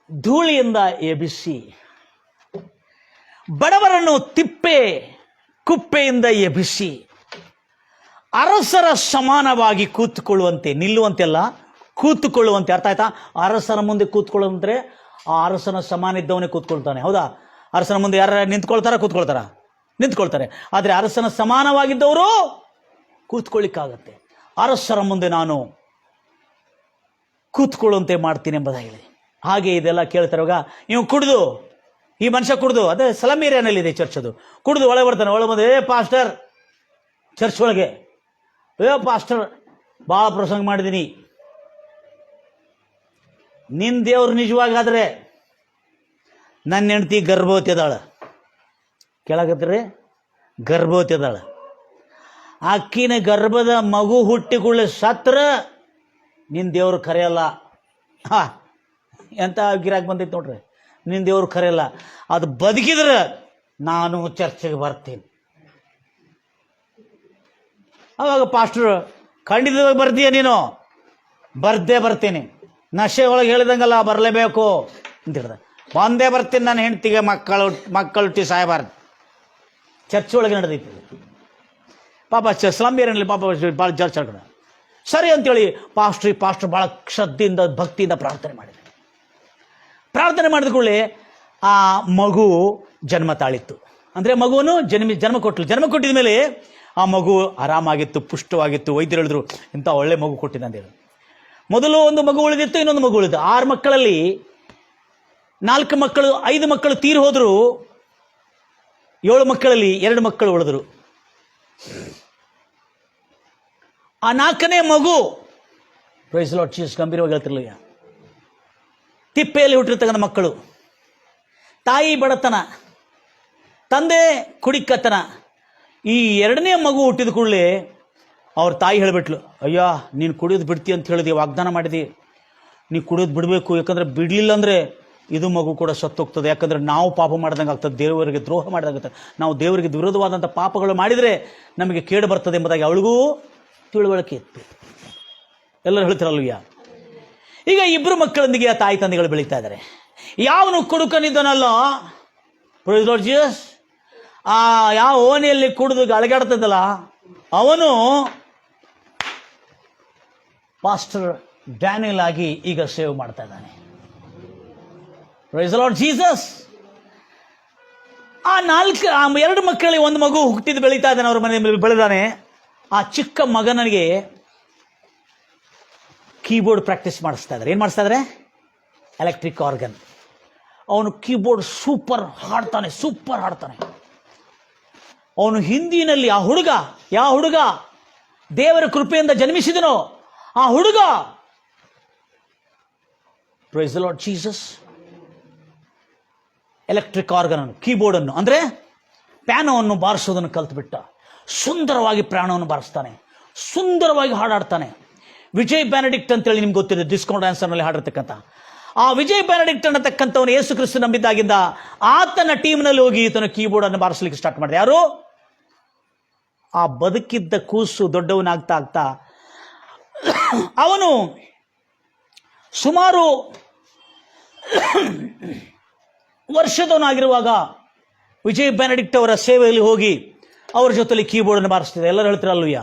ಧೂಳಿಯಿಂದ ಎಬ್ಬಿಸಿ, ಬಡವರನ್ನು ಕುಪ್ಪೆಯಿಂದ ಎಬ್ಬಿಸಿ, ಅರಸರ ಸಮಾನವಾಗಿ ಕೂತುಕೊಳ್ಳುವಂತೆ, ನಿಲ್ಲುವಂತೆಲ್ಲ ಕೂತುಕೊಳ್ಳುವಂತೆ. ಅರ್ಥ ಆಯ್ತಾ? ಅರಸನ ಮುಂದೆ ಕೂತ್ಕೊಳ್ಳುವಂದ್ರೆ ಆ ಅರಸನ ಸಮಾನ ಇದ್ದವನೇ ಕೂತ್ಕೊಳ್ತಾನೆ. ಹೌದಾ? ಅರಸನ ಮುಂದೆ ಯಾರು ನಿಂತ್ಕೊಳ್ತಾರೆ. ಆದರೆ ಅರಸನ ಸಮಾನವಾಗಿದ್ದವರು ಕೂತ್ಕೊಳ್ಳಿಕ್ಕಾಗತ್ತೆ. ಅರಸರ ಮುಂದೆ ನಾನು ಕೂತ್ಕೊಳ್ಳುವಂತೆ ಮಾಡ್ತೀನಿ ಎಂಬುದಾಗಿ. ಹಾಗೆ ಇದೆಲ್ಲ ಕೇಳ್ತಾರವಾಗ ಇವು ಕುಡಿದು ಈ ಮನುಷ್ಯ ಕುಡ್ದು, ಅದೇ ಸ್ಲಮ್ ಏರಿಯಾನಲ್ಲಿದೆ ಚರ್ಚ್, ಅದು ಕುಡ್ದು ಒಳಗೆ ಬರ್ತಾನೆ. ಒಳಗೆ ಬಂದು, ಪಾಸ್ಟರ್, ಚರ್ಚ್ ಒಳಗೆ, ಪಾಸ್ಟರ್ ಭಾಳ ಪ್ರಸಂಗ ಮಾಡಿದ್ದೀನಿ, ನಿನ್ನ ದೇವ್ರು ನಿಜವಾಗಾದ್ರೆ ನನ್ನ ಹೆಂಡ್ತಿ ಗರ್ಭವತಿ ಅದಾಳ, ಕೇಳಾಕತ್ತೀರಿ, ಗರ್ಭವತಿ ಅದಾಳ, ಅಕ್ಕಿನ ಗರ್ಭದ ಮಗು ಹುಟ್ಟಿಕೊಳ್ಳೆ ಸತ್ರ ನಿನ್ನ ದೇವ್ರು ಕರೆಯಲ್ಲ. ಎಂತ ಗಿರಾಕ್ ಬಂದೈತೆ ನೋಡ್ರಿ, ನಿನ್ನ ದೇವ್ರು ಕರೆಯಲ್ಲ, ಅದು ಬದುಕಿದ್ರೆ ನಾನು ಚರ್ಚೆಗೆ ಬರ್ತೀನಿ. ಅವಾಗ ಪಾಸ್ಟರ್, ಖಂಡಿತವಾಗಿ ಬರ್ತೀಯ ನೀನು? ಬರ್ದೇ ಬರ್ತೀನಿ, ನಶೆ ಒಳಗೆ ಹೇಳಿದಂಗಲ್ಲ, ಬರಲೇಬೇಕು ಅಂತ ಹೇಳ್ದೆ. ಒಂದೇ ಬರ್ತೀನಿ, ನನ್ನ ಹೆಂಡ್ತಿಗೆ ಮಕ್ಕಳು ಹುಟ್ಟಿ ಸಾಯಬಾರ್ದು. ಚರ್ಚ್ ಒಳಗೆ ನಡೆದೈತಿ ಪಾಪ, ಸ್ಲಮ್ ಏರಿಯಾನಲ್ಲಿ ಪಾಪ ಭಾಳ ಚರ್ಚ್ ಹೇಳ್ಕೊಂಡ. ಸರಿ ಅಂತೇಳಿ ಪಾಸ್ಟ್ರ್ ಭಾಳ ಶ್ರದ್ಧೆಯಿಂದ ಭಕ್ತಿಯಿಂದ ಪ್ರಾರ್ಥನೆ ಮಾಡಿದೆ. ಪ್ರಾರ್ಥನೆ ಮಾಡಿದ ಕೂಡಲೇ ಆ ಮಗು ಜನ್ಮ ತಾಳಿತ್ತು. ಅಂದರೆ ಮಗುವನ್ನು ಜನ್ಮ ಕೊಟ್ಟಿದ ಮೇಲೆ ಆ ಮಗು ಆರಾಮಾಗಿತ್ತು, ಪುಷ್ಟವಾಗಿತ್ತು. ವೈದ್ಯರು ಹೇಳಿದ್ರು, ಇಂಥ ಒಳ್ಳೆ ಮಗು ಕೊಟ್ಟಿದ್ದ ಅಂತ ಹೇಳಿ. ಮೊದಲು ಒಂದು ಮಗು ಉಳಿದಿತ್ತು, ಇನ್ನೊಂದು ಮಗು ಉಳಿದು. 6 ಮಕ್ಕಳಲ್ಲಿ 4 ಮಕ್ಕಳು, 5 ಮಕ್ಕಳು ತೀರಿ ಹೋದರು. 7 ಮಕ್ಕಳಲ್ಲಿ 2 ಮಕ್ಕಳು ಉಳಿದ್ರು. ಆ 4ನೇ ಮಗು, ಪ್ರೈಸ್ ಲಾರ್ಡ್ ಜೀಸಸ್, ಗಂಭೀರವಾಗಿ ಹೇಳ್ತಿರ್ಲಿಲ್ಲ, ತಿಪ್ಪೆಯಲ್ಲಿ ಹುಟ್ಟಿರ್ತಕ್ಕಂಥ ಮಕ್ಕಳು. ತಾಯಿ ಬಡತನ, ತಂದೆ ಕುಡಿಕತನ. ಈ 2ನೇ ಮಗು ಹುಟ್ಟಿದ ಕೂಡಲೇ ಅವ್ರ ತಾಯಿ ಹೇಳಿಬಿಟ್ಲು, ಅಯ್ಯ ನೀನು ಕುಡಿಯೋದು ಬಿಡ್ತಿ ಅಂತ ಹೇಳಿದಿ, ವಾಗ್ದಾನ ಮಾಡಿದಿ, ನೀ ಕುಡಿಯೋದು ಬಿಡಬೇಕು, ಯಾಕಂದರೆ ಬಿಡಲಿಲ್ಲ ಅಂದರೆ ಇದು ಮಗು ಕೂಡ ಸತ್ತೋಗ್ತದೆ. ಯಾಕಂದರೆ ನಾವು ಪಾಪ ಮಾಡ್ದಂಗೆ ಆಗ್ತದೆ, ದೇವರಿಗೆ ದ್ರೋಹ ಮಾಡ್ದಂಗೆ. ನಾವು ದೇವರಿಗೆ ವಿರೋಧವಾದಂಥ ಪಾಪಗಳು ಮಾಡಿದರೆ ನಮಗೆ ಕೇಡು ಬರ್ತದೆ ಎಂಬುದಾಗಿ ಅವಳಿಗೂ ತಿಳುವಳಿಕೆ ಇತ್ತು. ಎಲ್ಲರೂ ಹೇಳ್ತಿರಲ್ವಯ್ಯ. ಈಗ 2 ಮಕ್ಕಳೊಂದಿಗೆ ಆ ತಾಯಿ ತಂದೆಗಳು ಬೆಳೀತಾ ಇದ್ದಾರೆ. ಯಾವನು ಕುಡುಕನಿದ್ದನಲ್ಲ, ಪ್ರೈಸ್ ಲಾರ್ಡ್ ಜೀಸಸ್, ಆ ಯಾವ ಓಣಿಯಲ್ಲಿ ಕುಡಿದು ಅಳಗಾಡ್ತದಲ್ಲ, ಅವನು ಪಾಸ್ಟರ್ ಡ್ಯಾನಿಯಲ್ ಆಗಿ ಈಗ ಸೇವ್ ಮಾಡ್ತಾ ಇದ್ದಾನೆ. Praise Lord Jesus. ಆ 2 ಮಕ್ಕಳಿಗೆ 1 ಮಗು ಹುಟ್ಟಿದ್ದು ಬೆಳೀತಾ ಇದ್ದಾನೆ, ಅವ್ರ ಮನೆ ಬೆಳೆದಾನೆ. ಆ ಚಿಕ್ಕ ಮಗನಿಗೆ ಕೀಬೋರ್ಡ್ ಪ್ರಾಕ್ಟೀಸ್ ಮಾಡಿಸ್ತಾ ಇದ್ದಾರೆ. ಏನು ಮಾಡಿಸ್ತಾ ಇದ್ದಾರೆ? Electric organ. ಅವನು ಕೀಬೋರ್ಡ್ ಸೂಪರ್ ಹಾಡ್ತಾನೆ. ಅವನು ಹಿಂದಿನಲ್ಲಿ ಯಾವ ಹುಡುಗ ದೇವರ ಕೃಪೆಯಿಂದ ಜನ್ಮಿಸಿದನೋ ಆ ಹುಡುಗ, praise the Lord Jesus, electric organ ಅನ್ನು, ಕೀಬೋರ್ಡ್ ಅನ್ನು, ಅಂದ್ರೆ ಪ್ಯಾನೋವನ್ನು ಬಾರಿಸೋದನ್ನು ಕಲ್ತುಬಿಟ್ಟ. ಸುಂದರವಾಗಿ ಪ್ರಾಣವನ್ನು ಬಾರಿಸ್ತಾನೆ, ಸುಂದರವಾಗಿ ಹಾಡಾಡ್ತಾನೆ. ವಿಜಯ್ ಬೆನಡಿಕ್ಟ್ ಅಂತೇಳಿ ನಿಮ್ಗೆ ಗೊತ್ತಿದೆ, ಡಿಸ್ಕೌಂಟ್ ಆನ್ಸರ್ನಲ್ಲಿ ಹಾಡಿರ್ತಕ್ಕಂಥ ಆ ವಿಜಯ್ ಬೆನಡಿಕ್ಟ್ ಅನ್ನತಕ್ಕಂಥವನು ಯೇಸು ಕ್ರಿಸ್ತು ನಂಬಿದ್ದಾಗಿಂದ ಆತನ ಟೀಮ್ನಲ್ಲಿ ಹೋಗಿ ಈತನ ಕೀಬೋರ್ಡ್ ಅನ್ನು ಬಾರಿಸಲಿಕ್ಕೆ ಸ್ಟಾರ್ಟ್ ಮಾಡಿದೆ. ಯಾರು? ಆ ಬದುಕಿದ್ದ ಕೂಸು ದೊಡ್ಡವನಾಗ್ತಾ ಅವನು ಸುಮಾರು ವರ್ಷದವನಾಗಿರುವಾಗ ವಿಜಯ್ ಬೆನಡಿಕ್ಟ್ ಅವರ ಸೇವೆಯಲ್ಲಿ ಹೋಗಿ ಅವ್ರ ಜೊತೆಲಿ ಕೀಬೋರ್ಡನ್ನು ಬಾರಿಸ್ತಿದ್ದೆ. ಎಲ್ಲರೂ ಹೇಳ್ತಿರಲ್ವಯ್ಯ,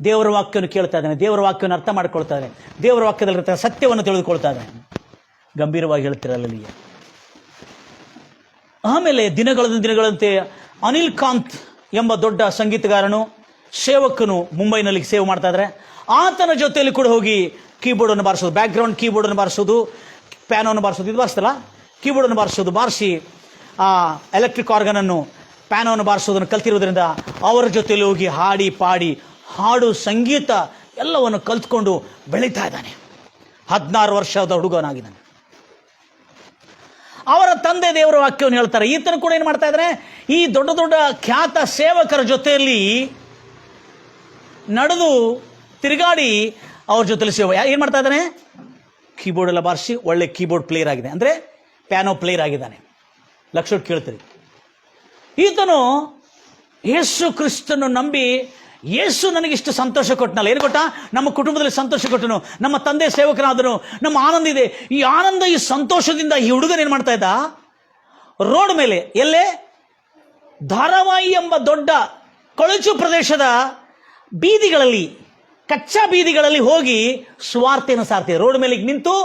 ದೇವರ ವಾಕ್ಯವನ್ನು ಕೇಳ್ತಾ ಇದ್ದಾನೆ, ದೇವರ ವಾಕ್ಯವನ್ನು ಅರ್ಥ ಮಾಡ್ಕೊಳ್ತಾ ಇದ್ದಾನೆ, ದೇವರ ವಾಕ್ಯದಲ್ಲಿರ್ತಕ್ಕಂಥ ಸತ್ಯವನ್ನು ತಿಳಿದುಕೊಳ್ತಾ ಇದ್ದಾನೆ. ಗಂಭೀರವಾಗಿ ಹೇಳ್ತಿರಲ್ಲ. ಆಮೇಲೆ ದಿನಗಳಂತೆ ಅನಿಲ್ ಕಾಂತ್ ಎಂಬ ದೊಡ್ಡ ಸಂಗೀತಗಾರನು, ಸೇವಕನು ಮುಂಬೈನಲ್ಲಿ ಸೇವೆ ಮಾಡ್ತಾ ಇದ್ದಾರೆ. ಆತನ ಜೊತೆಯಲ್ಲಿ ಕೂಡ ಹೋಗಿ ಕೀಬೋರ್ಡನ್ನು ಬಾರಿಸೋದು, ಬ್ಯಾಕ್ಗ್ರೌಂಡ್ ಕೀಬೋರ್ಡನ್ನು ಬಾರಿಸೋದು, ಪ್ಯಾನೋವನ್ನು ಬಾರಿಸೋದು, ಇದು ಬಾರಿಸ್ತಲ್ಲ, ಕೀಬೋರ್ಡನ್ನು ಬಾರಿಸಿ ಆ ಎಲೆಕ್ಟ್ರಿಕ್ ಆರ್ಗನನ್ನು, ಪ್ಯಾನೋವನ್ನು ಬಾರಿಸೋದನ್ನು ಕಲ್ತಿರೋದ್ರಿಂದ ಅವರ ಜೊತೆಯಲ್ಲಿ ಹೋಗಿ ಹಾಡಿ ಪಾಡಿ ಹಾಡು ಸಂಗೀತ ಎಲ್ಲವನ್ನು ಕಲ್ತ್ಕೊಂಡು ಬೆಳೀತಾ ಇದ್ದಾನೆ. 16 ವರ್ಷದ ಹುಡುಗನಾಗಿದ್ದಾನೆ. ಅವರ ತಂದೆ ದೇವರ ವಾಕ್ಯವನ್ನು ಹೇಳ್ತಾರೆ. ಈತನು ಕೂಡ ಏನು ಮಾಡ್ತಾ ಇದ್ದಾನೆ, ಈ ದೊಡ್ಡ ದೊಡ್ಡ ಖ್ಯಾತ ಸೇವಕರ ಜೊತೆಯಲ್ಲಿ ನಡೆದು ತಿರುಗಾಡಿ ಅವ್ರ ಜೊತೆಲಿ ಸೇವೆ ಏನು ಮಾಡ್ತಾ ಇದ್ದಾನೆ, ಕೀಬೋರ್ಡ್ ಎಲ್ಲ ಬಾರಿಸಿ ಒಳ್ಳೆ ಕೀಬೋರ್ಡ್ ಪ್ಲೇಯರ್ ಆಗಿದೆ, ಅಂದರೆ ಪ್ಯಾನೋ ಪ್ಲೇಯರ್ ಆಗಿದ್ದಾನೆ. ಲಕ್ಷ ಕೇಳ್ತೀರಿ. ಈತನು ಯೇಸು ಕ್ರಿಸ್ತನ್ನು ನಂಬಿ, ಯೇಸು ನನಗಿಷ್ಟು ಸಂತೋಷ ಕೊಟ್ಟನಲ್ಲ, ಏನು ಕೊಟ್ಟ? ನಮ್ಮ ಕುಟುಂಬದಲ್ಲಿ ಸಂತೋಷ ಕೊಟ್ಟನು, ನಮ್ಮ ತಂದೆ ಸೇವಕನಾದನು, ನಮ್ಮ ಆನಂದ ಇದೆ. ಈ ಆನಂದ, ಈ ಸಂತೋಷದಿಂದ ಈ ಹುಡುಗನ ಏನು ಮಾಡ್ತಾ ಇದ್ದ, ರೋಡ್ ಮೇಲೆ, ಎಲ್ಲೇ ಧಾರಾವಾಹಿ ಎಂಬ ದೊಡ್ಡ ಕೊಳಚು ಪ್ರದೇಶದ ಬೀದಿಗಳಲ್ಲಿ, ಕಚ್ಚಾ ಬೀದಿಗಳಲ್ಲಿ ಹೋಗಿ ಸುವಾರ್ತೆಯನ್ನು ಸಾರ್ತಿದೆ. ರೋಡ್ ಮೇಲೆ ನಿಂತು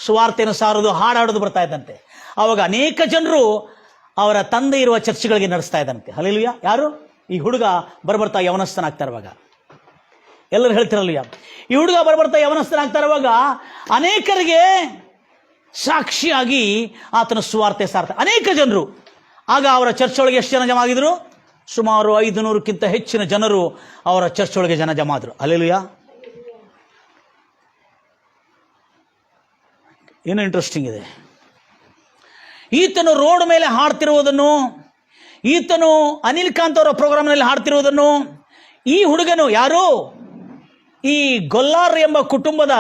ಸುವಾರ್ತೆಯನ್ನು ಸಾರೋದು, ಹಾಡಾಡೋದು ಬರ್ತಾ ಇದ್ದಂತೆ. ಅವಾಗ ಅನೇಕ ಜನರು ಅವರ ತಂದೆ ಇರುವ ಚರ್ಚ್ಗಳಿಗೆ ನಡೆಸ್ತಾ ಇದ್ದಂತೆ. ಹಲ್ಲೆಲೂಯಾ. ಯಾರು? ಈ ಹುಡುಗ ಬರ್ಬರ್ತಾ ಯವನಸ್ಥನಾಗ್ತಾ ಇರುವಾಗ. ಎಲ್ಲರೂ ಹೇಳ್ತಿರಲ್ವಯ್ಯ, ಈ ಹುಡುಗ ಬರ್ಬರ್ತಾ ಯವನಸ್ಥನಾಗ್ತಾ ಇರುವಾಗ ಅನೇಕರಿಗೆ ಸಾಕ್ಷಿಯಾಗಿ ಆತನ ಸುವಾರ್ತೆ ಸಾರ್ಥ. ಅನೇಕ ಜನರು ಆಗ ಅವರ ಚರ್ಚ್ ಒಳಗೆ ಎಷ್ಟು ಜನ ಜಮಾ ಆಗಿದ್ರು? ಸುಮಾರು 500ಕ್ಕಿಂತ ಹೆಚ್ಚಿನ ಜನರು ಅವರ ಚರ್ಚ್ ಒಳಗೆ ಜಮಾ ಆದರು. ಹಲ್ಲೆಲೂಯಾ. ಏನು ಇಂಟ್ರೆಸ್ಟಿಂಗ್ ಇದೆ, ಈತನು ರೋಡ್ ಮೇಲೆ ಹಾಡ್ತಿರುವುದನ್ನು, ಈತನು ಅನಿಲ್ ಕಾಂತ್ ಅವರ ಪ್ರೋಗ್ರಾಮ್ನಲ್ಲಿ ಹಾಡ್ತಿರುವುದನ್ನು, ಈ ಹುಡುಗನು ಯಾರು, ಈ ಗೊಲ್ಲಾರ್ ಎಂಬ ಕುಟುಂಬದ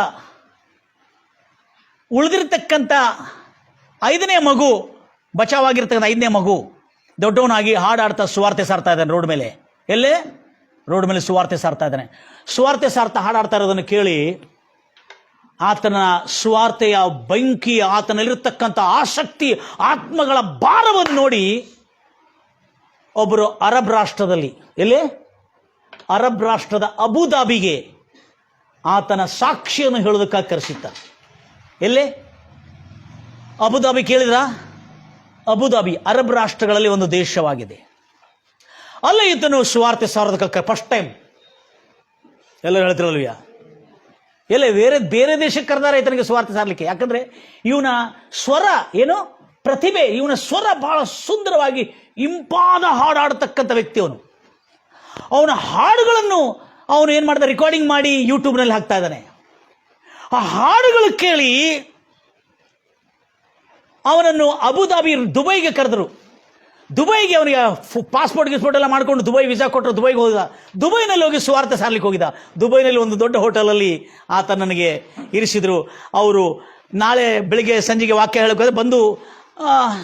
ಉಳಿದಿರ್ತಕ್ಕಂಥ 5ನೇ ಮಗು, ಬಚಾವಾಗಿರ್ತಕ್ಕಂಥ 5ನೇ ಮಗು ದೊಡ್ಡವನಾಗಿ ಹಾಡಾಡ್ತಾ ಸುವಾರ್ತೆ ಸಾರ್ತಾ ಇದ್ದಾನೆ ರೋಡ್ ಮೇಲೆ. ಎಲ್ಲೇ? ರೋಡ್ ಮೇಲೆ ಸುವಾರ್ತೆ ಸಾರ್ತಾ ಇದ್ದಾನೆ. ಸುವಾರ್ತೆ ಸಾರ್ತಾ ಹಾಡಾಡ್ತಾ ಇರೋದನ್ನು ಕೇಳಿ ಆತನ ಸುವಾರ್ತೆಯ ಬೆಂಕಿ, ಆತನಲ್ಲಿರ್ತಕ್ಕಂಥ ಆಸಕ್ತಿ, ಆತ್ಮಗಳ ಭಾರವನ್ನು ನೋಡಿ ಒಬ್ಬರು ಅರಬ್ ರಾಷ್ಟ್ರದಲ್ಲಿ, ಎಲ್ಲಿ? ಅರಬ್ ರಾಷ್ಟ್ರದ ಅಬುದಾಬಿಗೆ ಆತನ ಸಾಕ್ಷಿಯನ್ನು ಹೇಳೋದಕ್ಕಾಗಿ ಕರೆಸಿದ್ದ. ಎಲ್ಲೇ? ಅಬುದಾಬಿ. ಕೇಳಿದ್ರ? ಅಬುದಾಬಿ ಅರಬ್ ರಾಷ್ಟ್ರಗಳಲ್ಲಿ ಒಂದು ದೇಶವಾಗಿದೆ. ಅಲ್ಲೇ ಈತನು ಸುವಾರ್ತೆ ಸಾರೋದಕ್ಕೆ ಫಸ್ಟ್ ಟೈಮ್. ಎಲ್ಲರೂ ಹೇಳ್ತಿರಲ್ವಿಯಾ? ಎಲ್ಲ ಬೇರೆ ದೇಶಕ್ಕೆ ಕರೆದಾರೆ ಈತನಿಗೆ ಸುವಾರ್ತೆ ಸಾರಲಿಕ್ಕೆ. ಯಾಕಂದ್ರೆ ಇವನ ಸ್ವರ ಏನು, ಪ್ರತಿಭೆ, ಇವನ ಸ್ವರ ಬಹಳ ಸುಂದರವಾಗಿ ಇಂಪಾದ ಹಾಡಾಡತಕ್ಕಂಥ ವ್ಯಕ್ತಿ ಅವನು. ಅವನ ಹಾಡುಗಳನ್ನು ಅವನು ಏನು ಮಾಡ್ದ, ರೆಕಾರ್ಡಿಂಗ್ ಮಾಡಿ ಯೂಟ್ಯೂಬ್ನಲ್ಲಿ ಹಾಕ್ತಾ ಇದ್ದಾನೆ. ಆ ಹಾಡುಗಳು ಕೇಳಿ ಅವನನ್ನು ಅಬುದಾಬಿ, ದುಬೈಗೆ ಕರೆದರು. ದುಬೈಗೆ ಅವನಿಗೆ ಪಾಸ್ಪೋರ್ಟ್ ಎಲ್ಲ ಮಾಡಿಕೊಂಡು ದುಬೈ ವೀಸಾ ಕೊಟ್ಟರು. ದುಬೈಗೆ ಹೋದ. ದುಬೈನಲ್ಲಿ ಹೋಗಿ ಸುವಾರ್ತೆ ಸಾರ್ಲಿಕ್ಕೆ ಹೋಗಿದ್ದ. ದುಬೈನಲ್ಲಿ ಒಂದು ದೊಡ್ಡ ಹೋಟೆಲಲ್ಲಿ ಆತ ನನಗೆ ಇರಿಸಿದ್ರು. ಅವರು ನಾಳೆ ಬೆಳಿಗ್ಗೆ ಸಂಜೆಗೆ ವಾಕ್ಯ ಹೇಳೋಕೆ ಬಂದು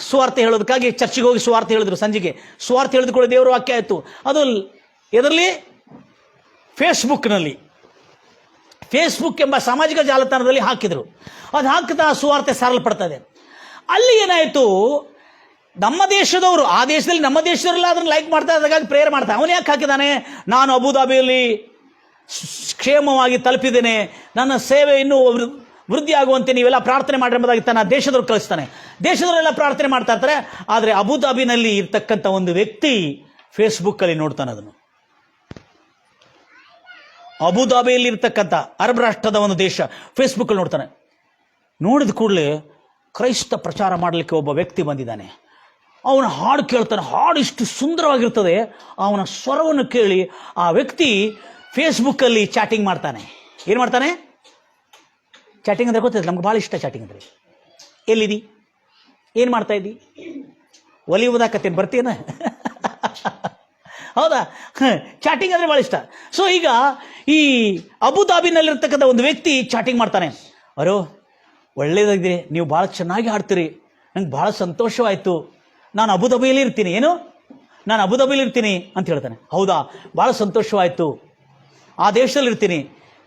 ಸುವಾರ್ತೆ ಹೇಳೋದಕ್ಕಾಗಿ ಚರ್ಚಿಗೆ ಹೋಗಿ ಸುವಾರ್ತೆ ಹೇಳಿದ್ರು. ಸಂಜೆಗೆ ಸುವಾರ್ತೆ ಹೇಳಿದುಕೊಳ್ಳಿ ದೇವರ ವಾಕ್ಯ ಆಯಿತು. ಅದು ಎದರಲ್ಲಿ? ಫೇಸ್ಬುಕ್ನಲ್ಲಿ, ಫೇಸ್ಬುಕ್ ಎಂಬ ಸಾಮಾಜಿಕ ಜಾಲತಾಣದಲ್ಲಿ ಹಾಕಿದರು. ಅದು ಹಾಕ್ತಾ ಸುವಾರ್ತೆ ಸಾರಲ್ಪಡ್ತದೆ. ಅಲ್ಲಿ ಏನಾಯಿತು, ನಮ್ಮ ದೇಶದವರು, ಆ ದೇಶದಲ್ಲಿ ನಮ್ಮ ದೇಶದವರೆಲ್ಲ ಅದನ್ನು ಲೈಕ್ ಮಾಡ್ತಾ ಇದ್ದಾಗಾಗಿ ಪ್ರೇಯರ್ ಮಾಡ್ತಾರೆ. ಅವನು ಯಾಕೆ ಹಾಕಿದ್ದಾನೆ? ನಾನು ಅಬುದಾಬಿಯಲ್ಲಿ ಕ್ಷೇಮವಾಗಿ ತಲುಪಿದ್ದೇನೆ, ನನ್ನ ಸೇವೆ ಇನ್ನೂ ವೃದ್ಧಿ ಆಗುವಂತೆ ನೀವೆಲ್ಲ ಪ್ರಾರ್ಥನೆ ಮಾಡಿ ಎಂಬುದಾಗಿ ತನ್ನ ದೇಶದವ್ರು ಕಳಿಸ್ತಾನೆ. ದೇಶದವರೆಲ್ಲ ಪ್ರಾರ್ಥನೆ ಮಾಡ್ತಾ ಇರ್ತಾರೆ. ಆದರೆ ಅಬುದಾಬಿನಲ್ಲಿ ಇರ್ತಕ್ಕಂಥ ಒಂದು ವ್ಯಕ್ತಿ ಫೇಸ್ಬುಕ್ಕಲ್ಲಿ ನೋಡ್ತಾನೆ ಅದನ್ನು. ಅಬುದಾಬಿಯಲ್ಲಿ ಇರ್ತಕ್ಕಂಥ ಅರಬ್ ರಾಷ್ಟ್ರದ ಒಂದು ದೇಶ ಫೇಸ್ಬುಕ್ಕಲ್ಲಿ ನೋಡ್ತಾನೆ. ನೋಡಿದ ಕೂಡಲೇ ಕ್ರೈಸ್ತ ಪ್ರಚಾರ ಮಾಡಲಿಕ್ಕೆ ಒಬ್ಬ ವ್ಯಕ್ತಿ ಬಂದಿದ್ದಾನೆ. ಅವನ ಹಾಡು ಕೇಳ್ತಾನೆ. ಹಾಡು ಇಷ್ಟು ಸುಂದರವಾಗಿರ್ತದೆ. ಅವನ ಸ್ವರವನ್ನು ಕೇಳಿ ಆ ವ್ಯಕ್ತಿ ಫೇಸ್ಬುಕ್ಕಲ್ಲಿ ಚಾಟಿಂಗ್ ಮಾಡ್ತಾನೆ. ಏನು ಮಾಡ್ತಾನೆ? ಚಾಟಿಂಗ್ ಅಂದರೆ ಗೊತ್ತಿದೆ, ನಮ್ಗೆ ಭಾಳ ಇಷ್ಟ ಚಾಟಿಂಗ್ ಅಂದರೆ. ಎಲ್ಲಿದಿ? ಏನು ಮಾಡ್ತಾ ಇದ್ದಿ? ಒಲಿ ಓದಾಕತ್ತೇನು, ಬರ್ತೀನ? ಹೌದಾ? ಚಾಟಿಂಗ್ ಅಂದರೆ ಭಾಳ ಇಷ್ಟ. ಸೊ ಈಗ ಈ ಅಬುದಾಬಿನಲ್ಲಿರ್ತಕ್ಕಂಥ ಒಂದು ವ್ಯಕ್ತಿ ಚಾಟಿಂಗ್ ಮಾಡ್ತಾನೆ. ಅರೋ, ಒಳ್ಳೇದಾಗಿದೆ, ನೀವು ಭಾಳ ಚೆನ್ನಾಗಿ ಹಾಡ್ತೀರಿ, ನಂಗೆ ಭಾಳ ಸಂತೋಷವಾಯಿತು, ನಾನು ಅಬುದಾಬಿಯಲ್ಲಿ ಇರ್ತೀನಿ. ಏನು? ನಾನು ಅಬುದಾಬಿಯಲ್ಲಿ ಇರ್ತೀನಿ ಅಂತ ಹೇಳ್ತಾನೆ. ಹೌದಾ, ಭಾಳ ಸಂತೋಷವಾಯಿತು, ಆ ದೇಶದಲ್ಲಿ ಇರ್ತೀನಿ,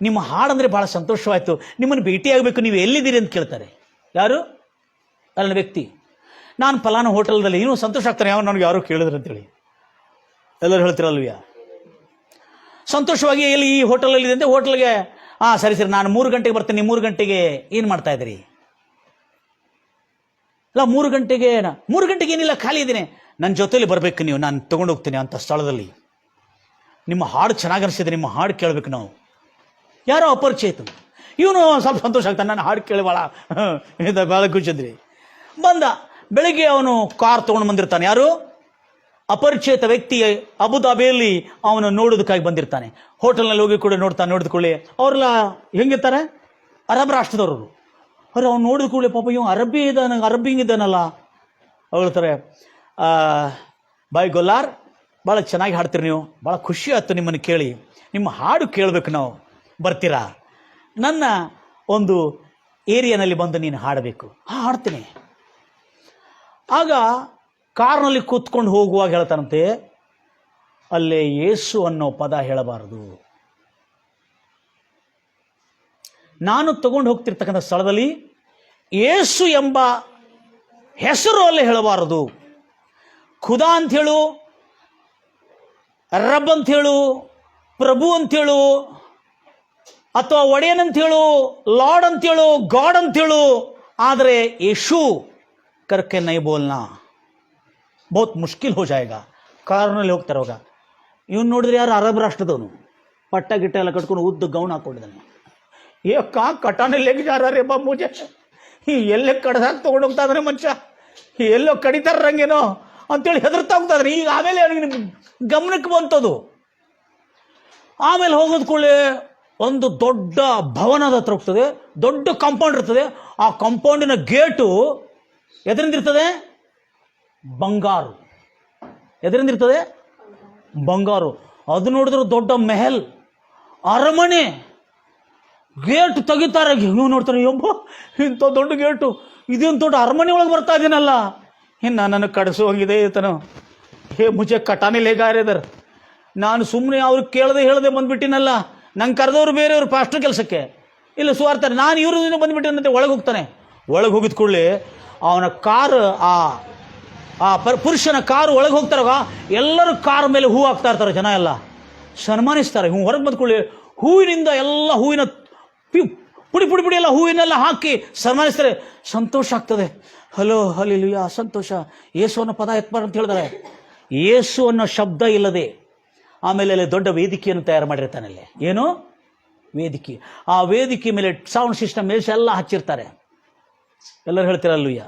ನಿಮ್ಮ ಹಾಡಂದರೆ ಭಾಳ ಸಂತೋಷವಾಯಿತು, ನಿಮ್ಮನ್ನು ಭೇಟಿಯಾಗಬೇಕು, ನೀವು ಎಲ್ಲಿದ್ದೀರಿ ಅಂತ ಕೇಳ್ತಾರೆ. ಯಾರು? ಅಲ್ಲಿನ ವ್ಯಕ್ತಿ. ನಾನು ಫಲಾನ ಹೋಟೆಲ್ದಲ್ಲಿ. ಇನ್ನೂ ಸಂತೋಷ ಆಗ್ತಾನೆ, ಯಾವ ನನಗೆ ಯಾರು ಕೇಳಿದ್ರು ಅಂತೇಳಿ. ಎಲ್ಲರೂ ಹೇಳ್ತಿರಲ್ವಿಯಾ? ಸಂತೋಷವಾಗಿ ಎಲ್ಲಿ ಈ ಹೋಟೆಲಲ್ಲಿ ಇದೆ ಅಂತ ಹೋಟೆಲ್ಗೆ, ಸರಿ ನಾನು 3 ಗಂಟೆಗೆ ಬರ್ತೀನಿ, 3 ಗಂಟೆಗೆ ಏನು ಮಾಡ್ತಾ ಇದ್ದೀರಿ? ಅಲ್ಲ 3 ಗಂಟೆಗೆ 3 ಗಂಟೆಗೆ ಏನಿಲ್ಲ, ಖಾಲಿ ಇದ್ದೀನಿ, ನನ್ನ ಜೊತೆಲಿ ಬರಬೇಕು ನೀವು, ನಾನು ತೊಗೊಂಡು ಹೋಗ್ತೀನಿ ಅಂತ ಸ್ಥಳದಲ್ಲಿ. ನಿಮ್ಮ ಹಾಡು ಚೆನ್ನಾಗಿ ಅನಿಸಿದೆ, ನಿಮ್ಮ ಹಾಡು ಕೇಳಬೇಕು ನಾವು. ಯಾರೋ ಅಪರಿಚಿತ. ಇವನು ಸ್ವಲ್ಪ ಸಂತೋಷ ಆಗ್ತಾನೆ, ನಾನು ಹಾಡು ಕೇಳಿ ಭಾಳ ಖುಷಿದ್ರಿ. ಬಂದ ಬೆಳಿಗ್ಗೆ ಅವನು ಕಾರ್ ತೊಗೊಂಡು ಬಂದಿರ್ತಾನೆ. ಯಾರು? ಅಪರಿಚಿತ ವ್ಯಕ್ತಿ ಅಬುದಾಬಿಯಲ್ಲಿ ಅವನು ನೋಡೋದಕ್ಕಾಗಿ ಬಂದಿರ್ತಾನೆ. ಹೋಟೆಲ್ನಲ್ಲಿ ಹೋಗಿ ಕೂಡ ನೋಡಿದ್ಕೊಳ್ಳಿ ಅವರೆಲ್ಲ ಹೆಂಗಿರ್ತಾರೆ? ಅರಬ್ ರಾಷ್ಟ್ರದವರು. ಅವ್ರು ಅವ್ನು ನೋಡಿದ ಕೂಡಲೇ ಪಾಪ ಇವ್ ಅರಬ್ಬಿಂಗಿದ್ದಾನಲ್ಲ, ಹೇಳ್ತಾರೆ, ಬಾಯ್ ಗೊಲ್ಲಾರ್, ಭಾಳ ಚೆನ್ನಾಗಿ ಹಾಡ್ತೀರಿ ನೀವು, ಭಾಳ ಖುಷಿ ಆಯ್ತು ನಿಮ್ಮನ್ನು ಕೇಳಿ, ನಿಮ್ಮ ಹಾಡು ಕೇಳಬೇಕು ನಾವು, ಬರ್ತೀರಾ? ನನ್ನ ಒಂದು ಏರಿಯಾನಲ್ಲಿ ಬಂದು ನೀನು ಹಾಡಬೇಕು. ಹಾಡ್ತೀನಿ. ಆಗ ಕಾರ್ನಲ್ಲಿ ಕೂತ್ಕೊಂಡು ಹೋಗುವಾಗ ಹೇಳ್ತಾನಂತೆ, ಅಲ್ಲೇ ಯೇಸು ಅನ್ನೋ ಪದ ಹೇಳಬಾರದು. ನಾನು ತಗೊಂಡು ಹೋಗ್ತಿರ್ತಕ್ಕಂಥ ಸ್ಥಳದಲ್ಲಿ ಯೇಸು ಎಂಬ ಹೆಸರು ಅಲ್ಲೇ ಹೇಳಬಾರದು. ಖುದಾ ಅಂಥೇಳು, ರಬ್ ಅಂಥೇಳು, ಪ್ರಭು ಅಂಥೇಳು, ಅಥವಾ ಒಡೆಯನಂತೇಳು, ಲಾರ್ಡ್ ಅಂತೇಳು, ಗಾಡ್ ಅಂತೇಳು. ಆದರೆ ಯೇಸು ಕರ್ಕೆ ನೈ ಬೋಲ್ನಾ, ಬಹುತ್ ಮುಷ್ಕಿಲ್ ಹೋ ಜಾಯೇಗಾ. ಕಾರ್ನಲ್ಲಿ ಹೋಗ್ತಾರೆ ಅವಾಗ. ಇವನು ನೋಡಿದ್ರೆ ಯಾರು? ಅರಬ್ ರಾಷ್ಟ್ರದವನು, ಪಟ್ಟ ಗಿಟ್ಟ ಎಲ್ಲ ಕಟ್ಕೊಂಡು ಉದ್ದ ಗೌನ್ ಹಾಕೊಂಡಿದ್ದಾನೆ. ಏ ಕಟಾನೆ ಲೆಗ್ ಜಾ ರಹಾ ರೇ ಬಾ ಮುಜೆ, ಎಲ್ಲೇ ಕಡ್ದಾಕ ತೊಗೊಂಡು ಹೋಗ್ತಾ ಇದ್ದಾನೆ ಮನುಷ್ಯ, ಎಲ್ಲೋ ಕಡಿತಾರಂಗೇನೋ ಅಂತೇಳಿ ಹೆದರ್ತಾ ಹೋಗ್ತಾ ಇದ್ದಾನೆ. ಈಗ ಆಮೇಲೆ ಅವನಿಗೆ ಗಮನಕ್ಕೆ ಬಂತದು. ಆಮೇಲೆ ಹೋಗೋದ್ ಕೂಡಲೇ ಒಂದು ದೊಡ್ಡ ಭವನದ ಹತ್ರ ಹೋಗ್ತದೆ, ದೊಡ್ಡ ಕಾಂಪೌಂಡ್ ಇರ್ತದೆ. ಆ ಕಾಂಪೌಂಡಿನ ಗೇಟು ಎದರಿಂದಿರ್ತದೆ? ಬಂಗಾರು. ಎದರಿಂದಿರ್ತದೆ? ಬಂಗಾರು. ಅದು ನೋಡಿದ್ರೆ ದೊಡ್ಡ ಮೆಹಲ್, ಅರಮನೆ. ಗೇಟ್ ತೆಗಿತಾರೆ, ನೀವು ನೋಡ್ತಾರೆ, ಎಂಬ ಇಂಥ ದೊಡ್ಡ ಗೇಟು, ಇದೇನು ದೊಡ್ಡ ಅರಮನೆ ಒಳಗೆ ಬರ್ತಾ ಇದ್ದೀನಲ್ಲ, ಇನ್ನು ನನಗೆ ಕಡಿಸೋಗಿದೆ ಈತನು. ಹೇ ಮುಜೆ ಕಟಾನೆ ಲೇಗಾರಿದಾರೆ. ನಾನು ಸುಮ್ಮನೆ ಅವ್ರಿಗೆ ಕೇಳದೆ ಹೇಳದೆ ಬಂದ್ಬಿಟ್ಟಿನಲ್ಲ. ನಂಗೆ ಕರೆದವ್ರು ಬೇರೆಯವರು ಪಾಸ್ಟರ್ ಕೆಲಸಕ್ಕೆ, ಇಲ್ಲ ಸುವಾರ್ತಾರೆ, ನಾನು ಇವ್ರದಿಂದ ಬಂದುಬಿಟ್ಟಿನಂತೆ ಒಳಗೆ ಹೋಗ್ತಾನೆ. ಒಳಗೆ ಹೋಗಿದ ಕೂಡಲೇ ಅವನ ಕಾರ್, ಆ ಪುರುಷನ ಕಾರು ಒಳಗೆ ಹೋಗ್ತಾರಾಗ ಎಲ್ಲರೂ ಕಾರ್ ಮೇಲೆ ಹೂ ಹಾಕ್ತಾ ಇರ್ತಾರೆ, ಜನ ಎಲ್ಲ ಸನ್ಮಾನಿಸ್ತಾರೆ. ಹೊರಗೆ ಬಂದ್ಕೊಳ್ಳಿ ಹೂವಿನಿಂದ ಎಲ್ಲ ಹೂವಿನ ಪುಡಿ ಪುಡಿ ಪುಡಿ ಎಲ್ಲ ಹೂವಿನೆಲ್ಲ ಹಾಕಿ ಸನ್ಮಾನಿಸ್ತಾರೆ. ಸಂತೋಷ ಆಗ್ತದೆ. ಹಲೋ ಹಲ್ಲೆಲೂಯಾ, ಸಂತೋಷ. ಯೇಸು ಅನ್ನೋ ಪದ ಎತ್ಬಾರ ಅಂತ ಹೇಳಿದ್ರೆ, ಯೇಸು ಅನ್ನೋ ಶಬ್ದ ಇಲ್ಲದೆ ಆಮೇಲೆ ಅಲ್ಲಿ ದೊಡ್ಡ ವೇದಿಕೆಯನ್ನು ತಯಾರು ಮಾಡಿರ್ತಾನೆ. ಅಲ್ಲಿ ಏನು ವೇದಿಕೆ, ಆ ವೇದಿಕೆ ಮೇಲೆ ಸೌಂಡ್ ಸಿಸ್ಟಮ್ ಎಲ್ಲ ಹಚ್ಚಿರ್ತಾರೆ. ಎಲ್ಲರೂ ಹೇಳ್ತೀರಲ್ಲೂಯ್ಯ,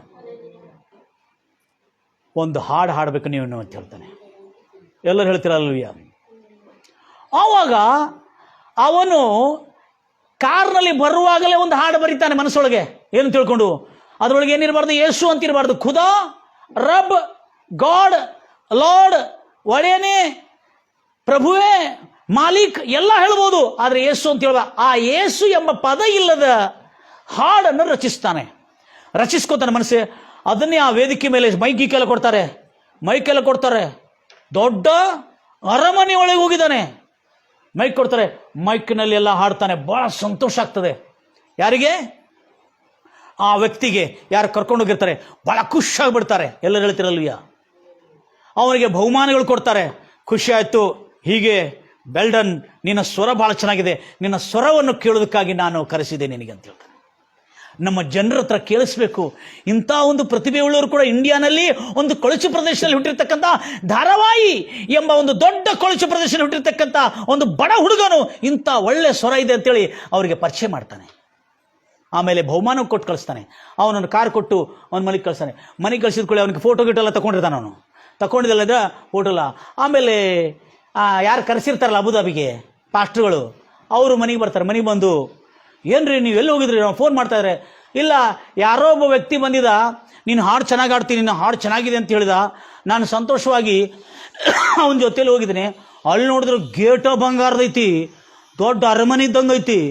ಒಂದು ಹಾಡು ಹಾಡಬೇಕು ನೀವು ಅಂತ ಹೇಳ್ತಾನೆ. ಎಲ್ಲರೂ ಹೇಳ್ತೀರಲ್ಲೂಯ್ಯ. ಆವಾಗ ಅವನು ಕಾರ್ನಲ್ಲಿ ಬರುವಾಗಲೇ ಒಂದು ಹಾಡು ಬರೀತಾನೆ ಮನಸ್ಸೊಳಗೆ. ಏನು ತಿಳ್ಕೊಂಡು? ಅದರೊಳಗೆ ಏನಿರಬಾರ್ದು? ಯೇಸು ಅಂತ ಇರಬಾರ್ದು. ಖುದಾ, ರಬ್, ಗಾಡ್, ಲಾರ್ಡ್, ಒಡೆಯನೇ, ಪ್ರಭುವೇ, ಮಾಲೀಕ್ ಎಲ್ಲ ಹೇಳ್ಬೋದು. ಆದರೆ ಯೇಸು ಅಂತ ಹೇಳುವ ಆ ಯೇಸು ಎಂಬ ಪದ ಇಲ್ಲದ ಹಾಡನ್ನು ರಚಿಸ್ಕೋತಾನೆ ಮನಸ್ಸೆ. ಅದನ್ನೇ ಆ ವೇದಿಕೆ ಮೇಲೆ ಮೈಕೆಲ್ಲ ಕೊಡ್ತಾರೆ. ದೊಡ್ಡ ಅರಮನೆ ಒಳಗೆ ಹೋಗಿದ್ದಾನೆ, ಮೈಕ್ ಕೊಡ್ತಾರೆ. ಮೈಕ್ನಲ್ಲಿ ಎಲ್ಲ ಹಾಡ್ತಾನೆ. ಬಹಳ ಸಂತೋಷ ಆಗ್ತದೆ. ಯಾರಿಗೆ? ಆ ವ್ಯಕ್ತಿಗೆ ಯಾರು ಕರ್ಕೊಂಡೋಗಿರ್ತಾರೆ ಬಹಳ ಖುಷಿಯಾಗಿಬಿಡ್ತಾರೆ. ಎಲ್ಲರೂ ಹೇಳ್ತಿರಲ್ವಿಯ. ಅವನಿಗೆ ಬಹುಮಾನಗಳು ಕೊಡ್ತಾರೆ. ಖುಷಿ ಆಯಿತು, ಹೀಗೆ ಬೆಲ್ಡನ್, ನಿನ್ನ ಸ್ವರ ಭಾಳ ಚೆನ್ನಾಗಿದೆ, ನಿನ್ನ ಸ್ವರವನ್ನು ಕೇಳೋದಕ್ಕಾಗಿ ನಾನು ಕರೆಸಿದೆ ನಿನಗೆ ಅಂತ ಹೇಳ್ತಾರೆ. ನಮ್ಮ ಜನರ ಹತ್ರ ಕೇಳಿಸ್ಬೇಕು. ಇಂಥ ಒಂದು ಪ್ರತಿಭೆ ಉಳ್ಳವರು ಕೂಡ ಇಂಡಿಯಾನಲ್ಲಿ ಒಂದು ಕೊಳಚು ಪ್ರದೇಶದಲ್ಲಿ ಹುಟ್ಟಿರ್ತಕ್ಕಂಥ ಧಾರಾವಾಹಿ ಎಂಬ ಒಂದು ದೊಡ್ಡ ಕೊಳಚು ಪ್ರದೇಶದಲ್ಲಿ ಹುಟ್ಟಿರ್ತಕ್ಕಂಥ ಒಂದು ಬಡ ಹುಡುಗನು ಇಂಥ ಒಳ್ಳೆ ಸ್ವರ ಇದೆ ಅಂತೇಳಿ ಅವರಿಗೆ ಪರಿಚಯ ಮಾಡ್ತಾನೆ. ಆಮೇಲೆ ಬಹುಮಾನ ಕೊಟ್ಟು ಕಳಿಸ್ತಾನೆ. ಅವನನ್ನು ಕಾರ್ ಕೊಟ್ಟು ಅವನ ಮನೆಗೆ ಕಳಿಸ್ತಾನೆ. ಮನೆಗೆ ಕಳಿಸಿದ ಕೂಡಲೇ ಅವನಿಗೆ ಫೋಟೋ ಗಿಟ್ಟೆಲ್ಲ ತಗೊಂಡಿರ್ತಾನೆ. ಅವನು ತಗೊಂಡಿದ್ದಲ್ಲ ಫೋಟೋ ಇಲ್ಲ. ಆಮೇಲೆ ಯಾರು ಕರೆಸಿರ್ತಾರಲ್ಲ ಅಬುದಾಬಿಗೆ ಪಾಸ್ಟ್ರುಗಳು, ಅವರು ಮನೆಗೆ ಬರ್ತಾರೆ. ಮನೆಗೆ ಬಂದು, ಏನ್ರಿ ನೀವು ಎಲ್ಲಿ ಹೋಗಿದ್ರಿ? ನಾವು ಫೋನ್ ಮಾಡ್ತಾ ಇದ್ದಾರೆ. ಇಲ್ಲ, ಯಾರೋ ಒಬ್ಬ ವ್ಯಕ್ತಿ ಬಂದಿದ್ದ, ನೀನು ಹಾಡು ಚೆನ್ನಾಗಿ ಆಡ್ತೀನಿ, ನಿನ್ನ ಹಾಡು ಚೆನ್ನಾಗಿದೆ ಅಂತ ಹೇಳಿದ. ನಾನು ಸಂತೋಷವಾಗಿ ಅವನ ಜೊತೆಲಿ ಹೋಗಿದ್ದೀನಿ. ಅಲ್ಲಿ ನೋಡಿದ್ರೆ ಗೇಟ ಬಂಗಾರದೈತಿ, ದೊಡ್ಡ ಅರಮನೆ ಇದ್ದಂಗೆ ಐತಿ.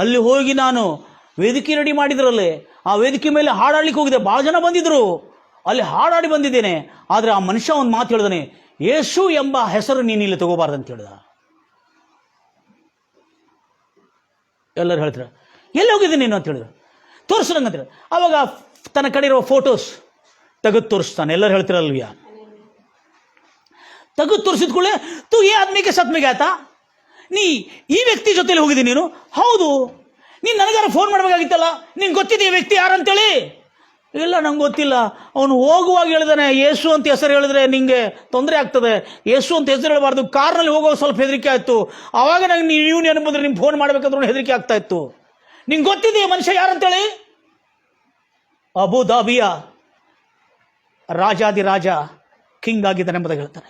ಅಲ್ಲಿ ಹೋಗಿ ನಾನು ವೇದಿಕೆ ರೆಡಿ ಮಾಡಿದ್ರಲ್ಲಿ ಆ ವೇದಿಕೆ ಮೇಲೆ ಹಾಡಾಡ್ಲಿಕ್ಕೆ ಹೋಗಿದೆ. ಭಾಳ ಜನ ಬಂದಿದ್ರು, ಅಲ್ಲಿ ಹಾಡಾಡಿ ಬಂದಿದ್ದೇನೆ. ಆದರೆ ಆ ಮನುಷ್ಯ ಒಂದು ಮಾತು ಹೇಳಿದಾನೆ, ಯೇಸು ಎಂಬ ಹೆಸರು ನೀನು ಇಲ್ಲಿ ತಗೋಬಾರ್ದು ಅಂತ ಹೇಳಿದ. ಎಲ್ಲರೂ ಹೇಳ್ತಾರೆ, ಎಲ್ಲಿ ಹೋಗಿದ್ದೀನಿ ನೀನು ಅಂತ ಹೇಳಿದ್ರು. ತೋರಿಸು ನಂಗೆ ಅಂತೇಳಿ. ಅವಾಗ ತನ್ನ ಕಡೆ ಇರುವ ಫೋಟೋಸ್ ತೆಗೆದು ತೋರಿಸ್ತಾನೆ. ಎಲ್ಲರೂ ಹೇಳ್ತಿರಲ್ವಿಯ. ತೆಗೆದು ತೋರಿಸಿದ ಕೂಡಲೇ ತೂ ಏ ಆದ್ಮಿಗೆ ಸತ್ಮಿಗೆ ಆಯ್ತಾ, ನೀ ಈ ವ್ಯಕ್ತಿ ಜೊತೆಲಿ ಹೋಗಿದ್ದೀನಿ ನೀನು? ಹೌದು. ನೀನು ನನಗಾರ ಫೋನ್ ಮಾಡಬೇಕಾಗಿತ್ತಲ್ಲ, ನಿನ್ಗೆ ಗೊತ್ತಿದೆ ಈ ವ್ಯಕ್ತಿ ಯಾರಂತೇಳಿ? ಇಲ್ಲ, ನಂಗೆ ಗೊತ್ತಿಲ್ಲ. ಅವನು ಹೋಗುವಾಗ ಹೇಳಿದಾನೆ ಯೇಸು ಅಂತ ಹೆಸರು ಹೇಳಿದ್ರೆ ನಿಂಗೆ ತೊಂದರೆ ಆಗ್ತದೆ, ಯೇಸು ಅಂತ ಹೆಸರು ಹೇಳಬಾರ್ದು. ಕಾರ್ನಲ್ಲಿ ಹೋಗೋದು ಸ್ವಲ್ಪ ಹೆದರಿಕೆ ಆಯಿತು. ಆವಾಗ ನಂಗೆ ನೀವು ನೆನಪಿದ್ರೆ ನಿಮ್ಗೆ ಫೋನ್ ಮಾಡಬೇಕಾದ್ರೂ ಹೆದರಿಕೆ ಆಗ್ತಾ ಇತ್ತು. ನಿಂಗೆ ಗೊತ್ತಿದೆ ಮನುಷ್ಯ ಯಾರಂತೇಳಿ? ಅಬುದಾಬಿಯ ರಾಜಾದಿರಾಜ ಕಿಂಗ್ ಆಗಿದ್ದಾನೆ ಎಂಬುದಾಗಿ ಹೇಳ್ತಾರೆ.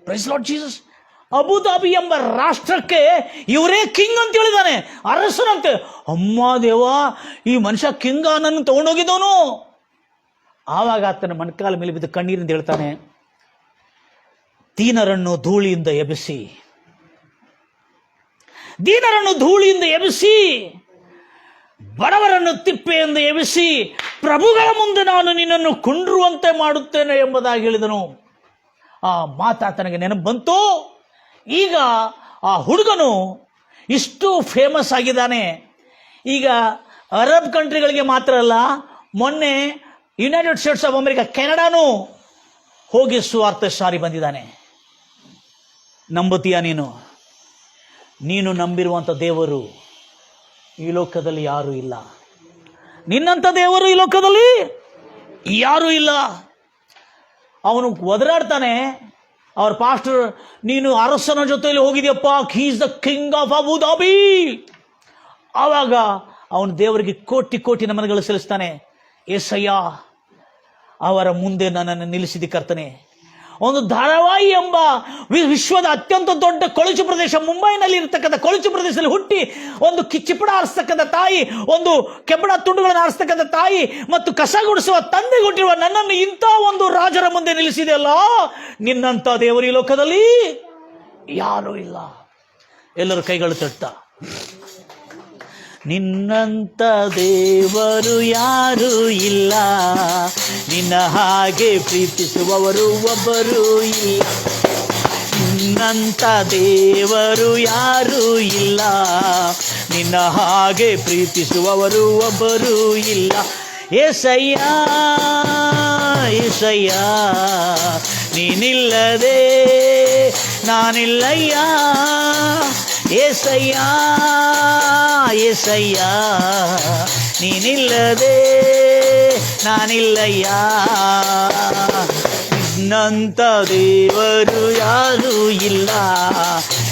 Price Lord Jesus. ಅಬುದಾಬಿ ಎಂಬ ರಾಷ್ಟ್ರಕ್ಕೆ ಇವರೇ ಕಿಂಗ್ ಅಂತ ಹೇಳಿದಾನೆ, ಅರಸನಂತೆ. ಅಮ್ಮ ದೇವಾ, ಈ ಮನುಷ್ಯ ಕಿಂಗ ನನ್ನ ತಗೊಂಡೋಗಿದ್ದವನು. ಆವಾಗ ಆತನ ಮಣ್ಕಾಲ ಮೇಲೆ ಬಿದ್ದು ಕಣ್ಣೀರಿಂದ ಹೇಳ್ತಾನೆ, ದೀನರನ್ನು ಧೂಳಿಯಿಂದ ಎಬ್ಬಿಸಿ, ಬಡವರನ್ನು ತಿಪ್ಪೆಯಿಂದ ಎಬ್ಬಿಸಿ, ಪ್ರಭುಗಳ ಮುಂದೆ ನಾನು ನಿನ್ನನ್ನು ಕುಂಡ್ರುವಂತೆ ಮಾಡುತ್ತೇನೆ ಎಂಬುದಾಗಿ ಹೇಳಿದನು. ಆ ಮಾತಾತನಿಗೆ ನೆನಪು ಬಂತು. ಈಗ ಆ ಹುಡುಗನು ಇಷ್ಟು ಫೇಮಸ್ ಆಗಿದ್ದಾನೆ. ಈಗ ಅರಬ್ ಕಂಟ್ರಿಗಳಿಗೆ ಮಾತ್ರ ಅಲ್ಲ, ಮೊನ್ನೆ ಯುನೈಟೆಡ್ ಸ್ಟೇಟ್ಸ್ ಆಫ್ ಅಮೆರಿಕಾ, ಕೆನಡಾನು ಹೋಗಿ ಸುವಾರ್ತೆ ಸಾರಿ ಬಂದಿದ್ದಾನೆ. ನಂಬುತ್ತೀಯ ನೀನು? ನೀನು ನಂಬಿರುವಂಥ ದೇವರು ಈ ಲೋಕದಲ್ಲಿ ಯಾರೂ ಇಲ್ಲ. ನಿನ್ನಂಥ ದೇವರು ಈ ಲೋಕದಲ್ಲಿ ಯಾರೂ ಇಲ್ಲ. ಅವನು ಒದರಾಡ್ತಾನೆ. ಅವ್ರ ಪಾಸ್ಟರ್, ನೀನು ಅರಸನ ಜೊತೆಯಲ್ಲಿ ಹೋಗಿದ್ಯಪ್ಪ, he is the king of Abu Dhabi. ಆವಾಗ ಅವನು ದೇವರಿಗೆ ಕೋಟಿ ಕೋಟಿ ನಮನಗಳು ಸಲ್ಲಿಸ್ತಾನೆ. ಏಸಯ್ಯ, ಅವರ ಮುಂದೆ ನನ್ನನ್ನು ನಿಲ್ಲಿಸಿದ ಕರ್ತನೆ. ಒಂದು ಧಾರಾವಾಹಿ ಎಂಬ ವಿಶ್ವದ ಅತ್ಯಂತ ದೊಡ್ಡ ಕೊಳಚು ಪ್ರದೇಶ, ಮುಂಬೈನಲ್ಲಿ ಇರತಕ್ಕಂಥ ಕೊಳಚು ಪ್ರದೇಶದಲ್ಲಿ ಹುಟ್ಟಿ ಒಂದು ಚಿಪ್ಪಡ ಆರಿಸ್ತಕ್ಕಂಥ ತಾಯಿ, ಒಂದು ಕೆಬ್ಬಣ ತುಂಡುಗಳನ್ನು ಆರಿಸ್ತಕ್ಕಂಥ ತಾಯಿ ಮತ್ತು ಕಸ ಗುಡಿಸುವ ತಂದೆ ಹುಟ್ಟಿರುವ ನನ್ನನ್ನು ಇಂಥ ಒಂದು ರಾಜರ ಮುಂದೆ ನಿಲ್ಲಿಸಿದೆಯಲ್ಲ, ನಿನ್ನಂಥ ದೇವರು ಈ ಲೋಕದಲ್ಲಿ ಯಾರೂ ಇಲ್ಲ. ಎಲ್ಲರೂ ಕೈಗಳು ತಟ್ಟ. ನಿನ್ನಂಥ ದೇವರು ಯಾರೂ ಇಲ್ಲ, ನಿನ್ನ ಹಾಗೆ ಪ್ರೀತಿಸುವವರು ಒಬ್ಬರೂ ಇಲ್ಲ. ನಿನ್ನಂಥ ದೇವರು ಯಾರೂ ಇಲ್ಲ, ನಿನ್ನ ಹಾಗೆ ಪ್ರೀತಿಸುವವರು ಒಬ್ಬರೂ ಇಲ್ಲ. ಏಸಯ್ಯ ಏಸಯ್ಯ, ನೀನಿಲ್ಲದೆ ನಾನಿಲ್ಲಯ್ಯ. ಏಸಯ್ಯ ಏಸಯ್ಯ, ನೀನಿಲ್ಲದೆ ನಾನಿಲ್ಲಯ್ಯ. ನಿನ್ನಂಥ ದೇವರು ಯಾರೂ ಇಲ್ಲ,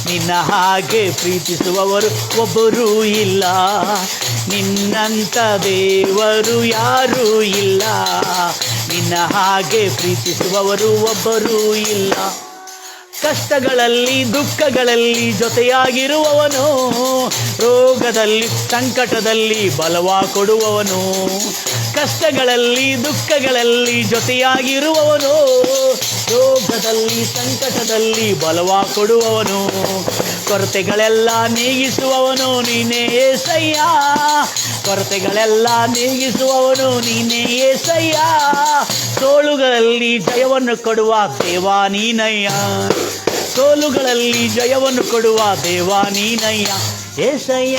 ನಿನ್ನ ಹಾಗೆ ಪ್ರೀತಿಸುವವರು ಒಬ್ಬರೂ ಇಲ್ಲ. ನಿನ್ನಂಥ ದೇವರು ಯಾರೂ ಇಲ್ಲ, ನಿನ್ನ ಹಾಗೆ ಪ್ರೀತಿಸುವವರು ಒಬ್ಬರೂ ಇಲ್ಲ. ಕಷ್ಟಗಳಲ್ಲಿ ದುಃಖಗಳಲ್ಲಿ ಜೊತೆಯಾಗಿರುವವನು, ರೋಗದಲ್ಲಿ ಸಂಕಟದಲ್ಲಿ ಬಲವ ಕೊಡುವವನು. ಕಷ್ಟಗಳಲ್ಲಿ ದುಃಖಗಳಲ್ಲಿ ಜೊತೆಯಾಗಿರುವವನು, ರೋಗದಲ್ಲಿ ಸಂಕಟದಲ್ಲಿ ಬಲವ ಕೊಡುವವನು. ಕೊರತೆಗಳೆಲ್ಲ ನೀಗಿಸುವವನು ನೀನೇ ಏಸಯ್ಯ, ಕೊರತೆಗಳೆಲ್ಲ ನೀಗಿಸುವವನು ನೀನೇ ಏಸಯ್ಯ. ಸೋಲುಗಳಲ್ಲಿ ಜಯವನ್ನು ಕೊಡುವ ದೇವಾ ನೀನಯ್ಯ, ಸೋಲುಗಳಲ್ಲಿ ಜಯವನ್ನು ಕೊಡುವ ದೇವಾ ನೀನಯ್ಯ. ಏಸಯ್ಯ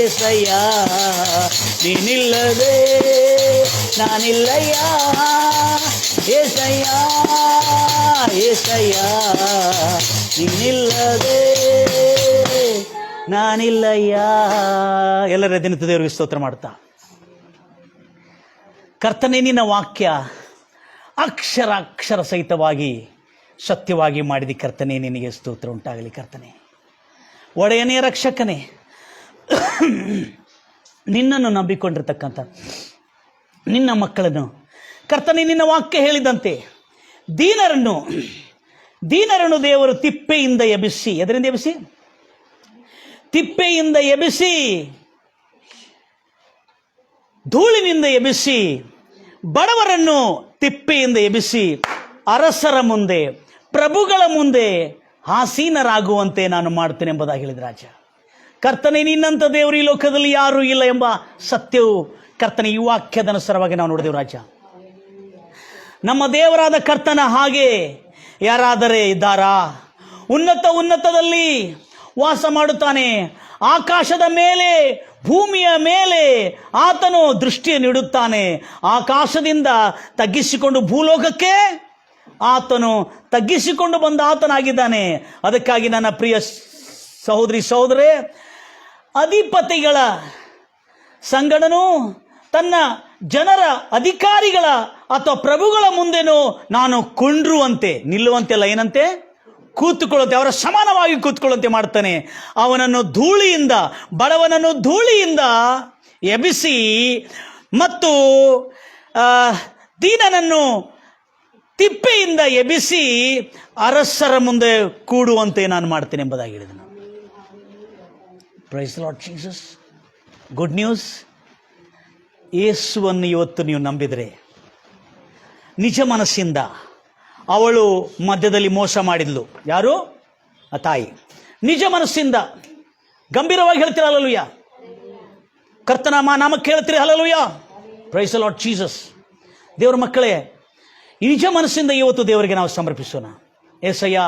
ಏಸಯ್ಯ, ನೀನಿಲ್ಲದೆ ನಾನಿಲ್ಲಯ್ಯ. ಏಸಯ್ಯ ಏಸಯ್ಯ, ನೀನಿಲ್ಲದೆ ನಾನಿಲ್ಲಯ್ಯ. ಎಲ್ಲರ ದಿನದ ದೇವರಿಗೆ ಸ್ತೋತ್ರ ಮಾಡ್ತಾ, ಕರ್ತನೇ ನಿನ್ನ ವಾಕ್ಯ ಅಕ್ಷರ ಅಕ್ಷರ ಸಹಿತವಾಗಿ ಸತ್ಯವಾಗಿ ಮಾಡಿದ ಕರ್ತನೇ, ನಿನಗೆ ಸ್ತೋತ್ರ ಉಂಟಾಗಲಿ. ಕರ್ತನೇ, ಒಡೆಯನೇ, ರಕ್ಷಕನೇ, ನಿನ್ನನ್ನು ನಂಬಿಕೊಂಡಿರ್ತಕ್ಕಂಥ ನಿನ್ನ ಮಕ್ಕಳನ್ನು ಕರ್ತನೇ, ನಿನ್ನ ವಾಕ್ಯ ಹೇಳಿದಂತೆ ದೀನರನ್ನು ದೇವರು ತಿಪ್ಪೆಯಿಂದ ಎಬ್ಬಿಸಿ, ಎದರಿಂದ ಎಬ್ಬಿಸಿ? ತಿಪ್ಪೆಯಿಂದ ಎಬ್ಬಿಸಿ, ಧೂಳಿನಿಂದ ಎಬ್ಬಿಸಿ, ಬಡವರನ್ನು ತಿಪ್ಪೆಯಿಂದ ಎಬ್ಬಿಸಿ, ಅರಸರ ಮುಂದೆ ಪ್ರಭುಗಳ ಮುಂದೆ ಆಸೀನರಾಗುವಂತೆ ನಾನು ಮಾಡ್ತೇನೆ ಎಂಬುದಾಗಿ ಹೇಳಿದ ರಾಜ. ಕರ್ತನೇ, ನಿನ್ನಂಥ ದೇವರು ಈ ಲೋಕದಲ್ಲಿ ಯಾರೂ ಇಲ್ಲ ಎಂಬ ಸತ್ಯವು ಕರ್ತನ ಈ ವಾಕ್ಯದ ಅನುಸಾರವಾಗಿ ನಾವು ನೋಡಿದೆವು ರಾಜ. ನಮ್ಮ ದೇವರಾದ ಕರ್ತನ ಹಾಗೆ ಯಾರಾದರೆ ಇದ್ದಾರಾ? ಉನ್ನತದಲ್ಲಿ ವಾಸ ಮಾಡುತ್ತಾನೆ, ಆಕಾಶದ ಮೇಲೆ ಭೂಮಿಯ ಮೇಲೆ ಆತನು ದೃಷ್ಟಿಯನ್ನು ಇಡುತ್ತಾನೆ. ಆಕಾಶದಿಂದ ತಗ್ಗಿಸಿಕೊಂಡು ಭೂಲೋಕಕ್ಕೆ ಆತನು ತಗ್ಗಿಸಿಕೊಂಡು ಬಂದ ಆತನಾಗಿದ್ದಾನೆ. ಅದಕ್ಕಾಗಿ ನನ್ನ ಪ್ರಿಯ ಸಹೋದರಿ ಸಹೋದರೇ, ಅಧಿಪತಿಗಳ ಸಂಗಡನು ತನ್ನ ಜನರ ಅಧಿಕಾರಿಗಳ ಅಥವಾ ಪ್ರಭುಗಳ ಮುಂದೆನೂ ನಾನು ಕುಂಡ್ರುವಂತೆ, ನಿಲ್ಲುವಂತೆಲ್ಲ, ಏನಂತೆ? ಕೂತುಕೊಳ್ಳುವಂತೆ, ಅವರ ಸಮಾನವಾಗಿ ಕೂತ್ಕೊಳ್ಳುವಂತೆ ಮಾಡ್ತಾನೆ. ಅವನನ್ನು ಧೂಳಿಯಿಂದ, ಬಡವನನ್ನು ಧೂಳಿಯಿಂದ ಎಬ್ಬಿಸಿ ಮತ್ತು ದೀನನನ್ನು ತಿಪ್ಪೆಯಿಂದ ಎಬ್ಬಿಸಿ ಅರಸರ ಮುಂದೆ ಕೂಡುವಂತೆ ನಾನು ಮಾಡ್ತೇನೆ ಎಂಬುದಾಗಿ ಹೇಳಿದನು. Praise Lord Jesus. Good news. ಯೇಸುವನ್ನು ಇವತ್ತು ನೀವು ನಂಬಿದರೆ, ನಿಜ ಮನಸ್ಸಿಂದ, ಅವಳು ಮಧ್ಯದಲ್ಲಿ ಮೋಸ ಮಾಡಿದ್ಲು. ಯಾರು? ಆ ತಾಯಿ. ನಿಜ ಮನಸ್ಸಿಂದ ಗಂಭೀರವಾಗಿ ಹೇಳ್ತೀರ ಹಲ್ಲೆಲೂಯಾ. ಕರ್ತನ ನಾಮಕ್ಕೆ ಹೇಳ್ತೀರಿ hallelujah. Praise the Lord Jesus. ದೇವರ ಮಕ್ಕಳೇ, ನಿಜ ಮನಸ್ಸಿಂದ ಇವತ್ತು ದೇವರಿಗೆ ನಾವು ಸಮರ್ಪಿಸೋಣ. ಏಸಯ್ಯ,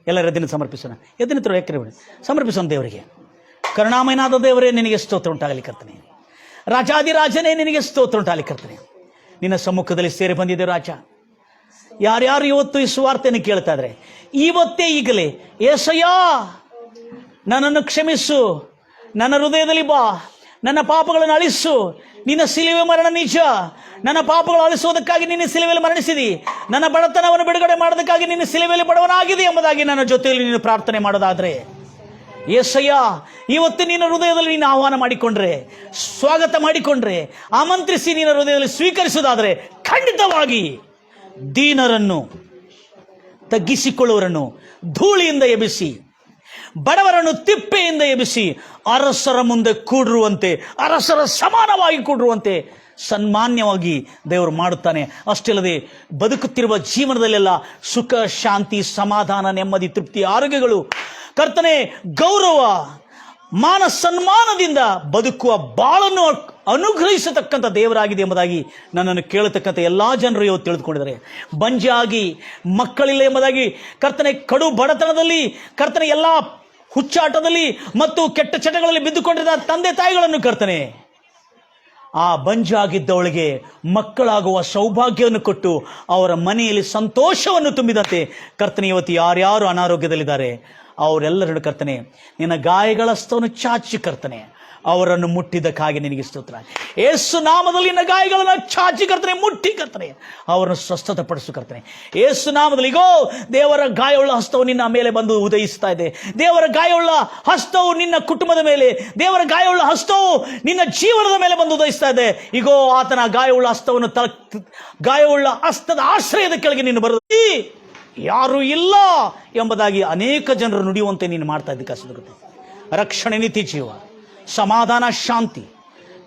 ಎಲ್ಲರ ದಿನ ಸಮರ್ಪಿಸೋಣ. ಎದ್ದಿನ ಯಾಕೆ ಸಮರ್ಪಿಸೋಣ ದೇವರಿಗೆ. ಕರುಣಾಮಯನಾದ ದೇವರೇ, ನಿನಗೆ ಸ್ತೋತ್ರ ಉಂಟಾಗಲಿ ಕರ್ತನೆ. ರಾಜಾದಿರಾಜನೇ, ನಿನಗೆ ಸ್ತೋತ್ರ ಉಂಟಾಗಲಿ ಕರ್ತನೆ. ನಿನ್ನ ಸಮ್ಮುಖದಲ್ಲಿ ಸೇರಿ ಬಂದಿದೆ ರಾಜ. ಯಾರ್ಯಾರು ಇವತ್ತು ಈ ಸುವಾರ್ತೆಯನ್ನು ಕೇಳ್ತಾ ಇದ್ರೆ, ಇವತ್ತೇ ಈಗಲೇ ಏಸಯ್ಯ ನನ್ನನ್ನು ಕ್ಷಮಿಸು, ನನ್ನ ಹೃದಯದಲ್ಲಿ ಬಾ, ನನ್ನ ಪಾಪಗಳನ್ನು ಅಳಿಸು. ನಿನ್ನ ಸಿಲುವೆ ಮರಣ ನಿಜ. ನನ್ನ ಪಾಪಗಳು ಅಳಿಸುವುದಕ್ಕಾಗಿ ನಿನ್ನ ಸಿಲುವೆಯಲ್ಲಿ ಮರಣಿಸಿದಿ. ನನ್ನ ಬಡತನವನ್ನು ಬಿಡುಗಡೆ ಮಾಡೋದಕ್ಕಾಗಿ ನಿನ್ನ ಸಿಲುವೆಯಲ್ಲಿ ಬಡವನಾಗಿದೆ ಎಂಬುದಾಗಿ ನನ್ನ ಜೊತೆಯಲ್ಲಿ ನೀನು ಪ್ರಾರ್ಥನೆ ಮಾಡೋದಾದರೆ ಯೇಸಯ್ಯ, ಇವತ್ತು ನಿನ್ನ ಹೃದಯದಲ್ಲಿ ನೀನು ಆಹ್ವಾನ ಮಾಡಿಕೊಂಡ್ರೆ, ಸ್ವಾಗತ ಮಾಡಿಕೊಂಡ್ರೆ, ಆಮಂತ್ರಿಸಿ ನಿನ್ನ ಹೃದಯದಲ್ಲಿ ಸ್ವೀಕರಿಸುವುದಾದರೆ ಖಂಡಿತವಾಗಿ ದೀನರನ್ನು, ತಗ್ಗಿಸಿಕೊಳ್ಳುವರನ್ನು ಧೂಳಿಯಿಂದ ಎಬ್ಬಿಸಿ, ಬಡವರನ್ನು ತಿಪ್ಪೆಯಿಂದ ಎಬ್ಬಿಸಿ, ಅರಸರ ಮುಂದೆ ಕೂಡಿರುವಂತೆ, ಅರಸರ ಸಮಾನವಾಗಿ ಕೂಡಿರುವಂತೆ ಸನ್ಮಾನ್ಯವಾಗಿ ದೇವರು ಮಾಡುತ್ತಾನೆ. ಅಷ್ಟಿಲ್ಲದೆ ಬದುಕುತ್ತಿರುವ ಜೀವನದಲ್ಲೆಲ್ಲ ಸುಖ, ಶಾಂತಿ, ಸಮಾಧಾನ, ನೆಮ್ಮದಿ, ತೃಪ್ತಿ, ಆರೋಗ್ಯಗಳು, ಕರ್ತನೆ ಗೌರವ, ಮಾನ ಸನ್ಮಾನದಿಂದ ಬದುಕುವ ಬಾಳನ್ನು ಅನುಗ್ರಹಿಸತಕ್ಕಂಥ ದೇವರಾಗಿದೆ ಎಂಬುದಾಗಿ ನನ್ನನ್ನು ಕೇಳತಕ್ಕಂಥ ಎಲ್ಲ ಜನರು ಇವತ್ತು ತಿಳಿದುಕೊಂಡಿದ್ದಾರೆ. ಬಂಜಾಗಿ ಮಕ್ಕಳಿಲ್ಲ ಎಂಬುದಾಗಿ ಕರ್ತನೆ ಕಡು ಬಡತನದಲ್ಲಿ, ಕರ್ತನೆ ಎಲ್ಲ ಹುಚ್ಚಾಟದಲ್ಲಿ ಮತ್ತು ಕೆಟ್ಟ ಚಟಗಳಲ್ಲಿ ಬಿದ್ದುಕೊಂಡಿದ್ದ ತಂದೆ ತಾಯಿಗಳನ್ನು ಕರ್ತನೆ ಆ ಬಂಜಾಗಿದ್ದವಳಿಗೆ ಮಕ್ಕಳಾಗುವ ಸೌಭಾಗ್ಯವನ್ನು ಕೊಟ್ಟು ಅವರ ಮನೆಯಲ್ಲಿ ಸಂತೋಷವನ್ನು ತುಂಬಿದಂತೆ ಕರ್ತನೆ ಇವತ್ತು ಯಾರ್ಯಾರು ಅನಾರೋಗ್ಯದಲ್ಲಿದ್ದಾರೆ ಅವರೆಲ್ಲರನ್ನು ಕರ್ತನೆ ನಿನ್ನ ಗಾಯಗಳ ಹಸ್ತವನ್ನು ಚಾಚಿ ಕರ್ತನೆ ಅವರನ್ನು ಮುಟ್ಟಿದ್ದಕ್ಕಾಗಿ ನಿನಗೆ ಸ್ತೋತ್ರ. ಯೇಸು ನಾಮದಲ್ಲಿ ನಿನ್ನ ಗಾಯಗಳನ್ನು ಚಾಚಿ ಕರ್ತನೆ, ಮುಟ್ಟಿ ಕರ್ತನೆ ಅವರನ್ನು ಸ್ವಸ್ಥತಪಡಿಸು ಕರ್ತನೆ. ಯೇಸು ನಾಮದಲ್ಲಿ ಇಗೋ ದೇವರ ಗಾಯವುಳ್ಳ ಹಸ್ತವು ನಿನ್ನ ಮೇಲೆ ಬಂದು ಉದಯಿಸ್ತಾ ಇದೆ. ದೇವರ ಗಾಯವುಳ್ಳ ಹಸ್ತವು ನಿನ್ನ ಕುಟುಂಬದ ಮೇಲೆ, ದೇವರ ಗಾಯವುಳ್ಳ ಹಸ್ತವು ನಿನ್ನ ಜೀವನದ ಮೇಲೆ ಬಂದು ಉದಯಿಸ್ತಾ ಇದೆ. ಇಗೋ ಆತನ ಗಾಯವುಳ್ಳ ಹಸ್ತವನ್ನು ಗಾಯವುಳ್ಳ ಹಸ್ತದ ಆಶ್ರಯದ ಕೆಳಗೆ ನೀನು ಬರುತ್ತೀ, ಯಾರೂ ಇಲ್ಲ ಎಂಬುದಾಗಿ ಅನೇಕ ಜನರು ನುಡಿಯುವಂತೆ ನೀನು ಮಾಡ್ತಾ ಇದ್ದ ಕಸದರುತ್ತೆ. ರಕ್ಷಣೆ, ನೀತಿ, ಜೀವ, ಸಮಾಧಾನ, ಶಾಂತಿ,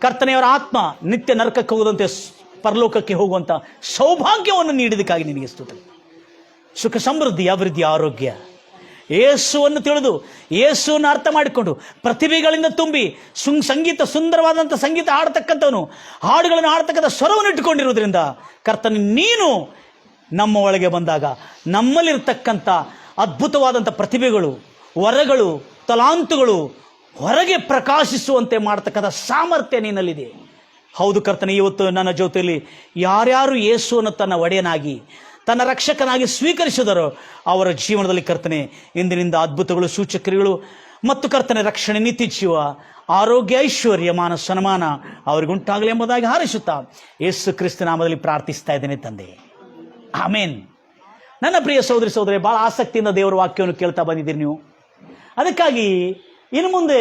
ಕರ್ತನೆಯವರ ಆತ್ಮ ನಿತ್ಯ ನರಕಕ್ಕೆ ಹೋಗುವಂತೆ ಪರಲೋಕಕ್ಕೆ ಹೋಗುವಂಥ ಸೌಭಾಗ್ಯವನ್ನು ನೀಡಿದಕ್ಕಾಗಿ ನಿನಗೆ ಸ್ತೋತ್ರ. ಸುಖ, ಸಮೃದ್ಧಿ, ಅಭಿವೃದ್ಧಿ, ಆರೋಗ್ಯ, ಯೇಸುವನ್ನು ತಿಳಿದು ಯೇಸುವನ್ನು ಅರ್ಥ ಮಾಡಿಕೊಂಡು ಪ್ರತಿಭೆಗಳಿಂದ ತುಂಬಿ ಸಂಗೀತ, ಸುಂದರವಾದಂಥ ಸಂಗೀತ ಹಾಡತಕ್ಕಂಥವನು, ಹಾಡುಗಳನ್ನು ಹಾಡತಕ್ಕಂಥ ಸ್ವರವನ್ನು ಇಟ್ಟುಕೊಂಡಿರುವುದರಿಂದ ಕರ್ತನ ನೀನು ನಮ್ಮ ಒಳಗೆ ಬಂದಾಗ ನಮ್ಮಲ್ಲಿರ್ತಕ್ಕಂಥ ಅದ್ಭುತವಾದಂಥ ಪ್ರತಿಭೆಗಳು, ವರಗಳು, ತಲಾಂತುಗಳು ಹೊರಗೆ ಪ್ರಕಾಶಿಸುವಂತೆ ಮಾಡ್ತಕ್ಕಂಥ ಸಾಮರ್ಥ್ಯ ನಿನ್ನಲ್ಲಿದೆ. ಹೌದು ಕರ್ತನೆ, ಇವತ್ತು ನನ್ನ ಜೊತೆಯಲ್ಲಿ ಯಾರ್ಯಾರು ಯೇಸುವನ್ನು ತನ್ನ ಒಡೆಯನಾಗಿ, ತನ್ನ ರಕ್ಷಕನಾಗಿ ಸ್ವೀಕರಿಸಿದರೋ ಅವರ ಜೀವನದಲ್ಲಿ ಕರ್ತನೆ ಇಂದಿನಿಂದ ಅದ್ಭುತಗಳು, ಸೂಚಕ್ರಿಯೆಗಳು ಮತ್ತು ಕರ್ತನೆ ರಕ್ಷಣೆ, ನೀತಿ, ಜೀವ, ಆರೋಗ್ಯ, ಐಶ್ವರ್ಯ, ಮಾನ ಸನ್ಮಾನ ಅವರಿಗುಂಟಾಗಲಿ ಎಂಬುದಾಗಿ ಹಾರೈಸುತ್ತಾ ಯೇಸು ಕ್ರಿಸ್ತ ನಾಮದಲ್ಲಿ ಪ್ರಾರ್ಥಿಸ್ತಾ ಇದ್ದೇನೆ ತಂದೆ, ಆಮೇನ್. ನನ್ನ ಪ್ರಿಯ ಸಹೋದರಿ ಸಹೋದರಿ, ಬಹಳ ಆಸಕ್ತಿಯಿಂದ ದೇವರ ವಾಕ್ಯವನ್ನು ಕೇಳ್ತಾ ಬಂದಿದ್ದೀರಿ ನೀವು. ಅದಕ್ಕಾಗಿ ಇನ್ನು ಮುಂದೆ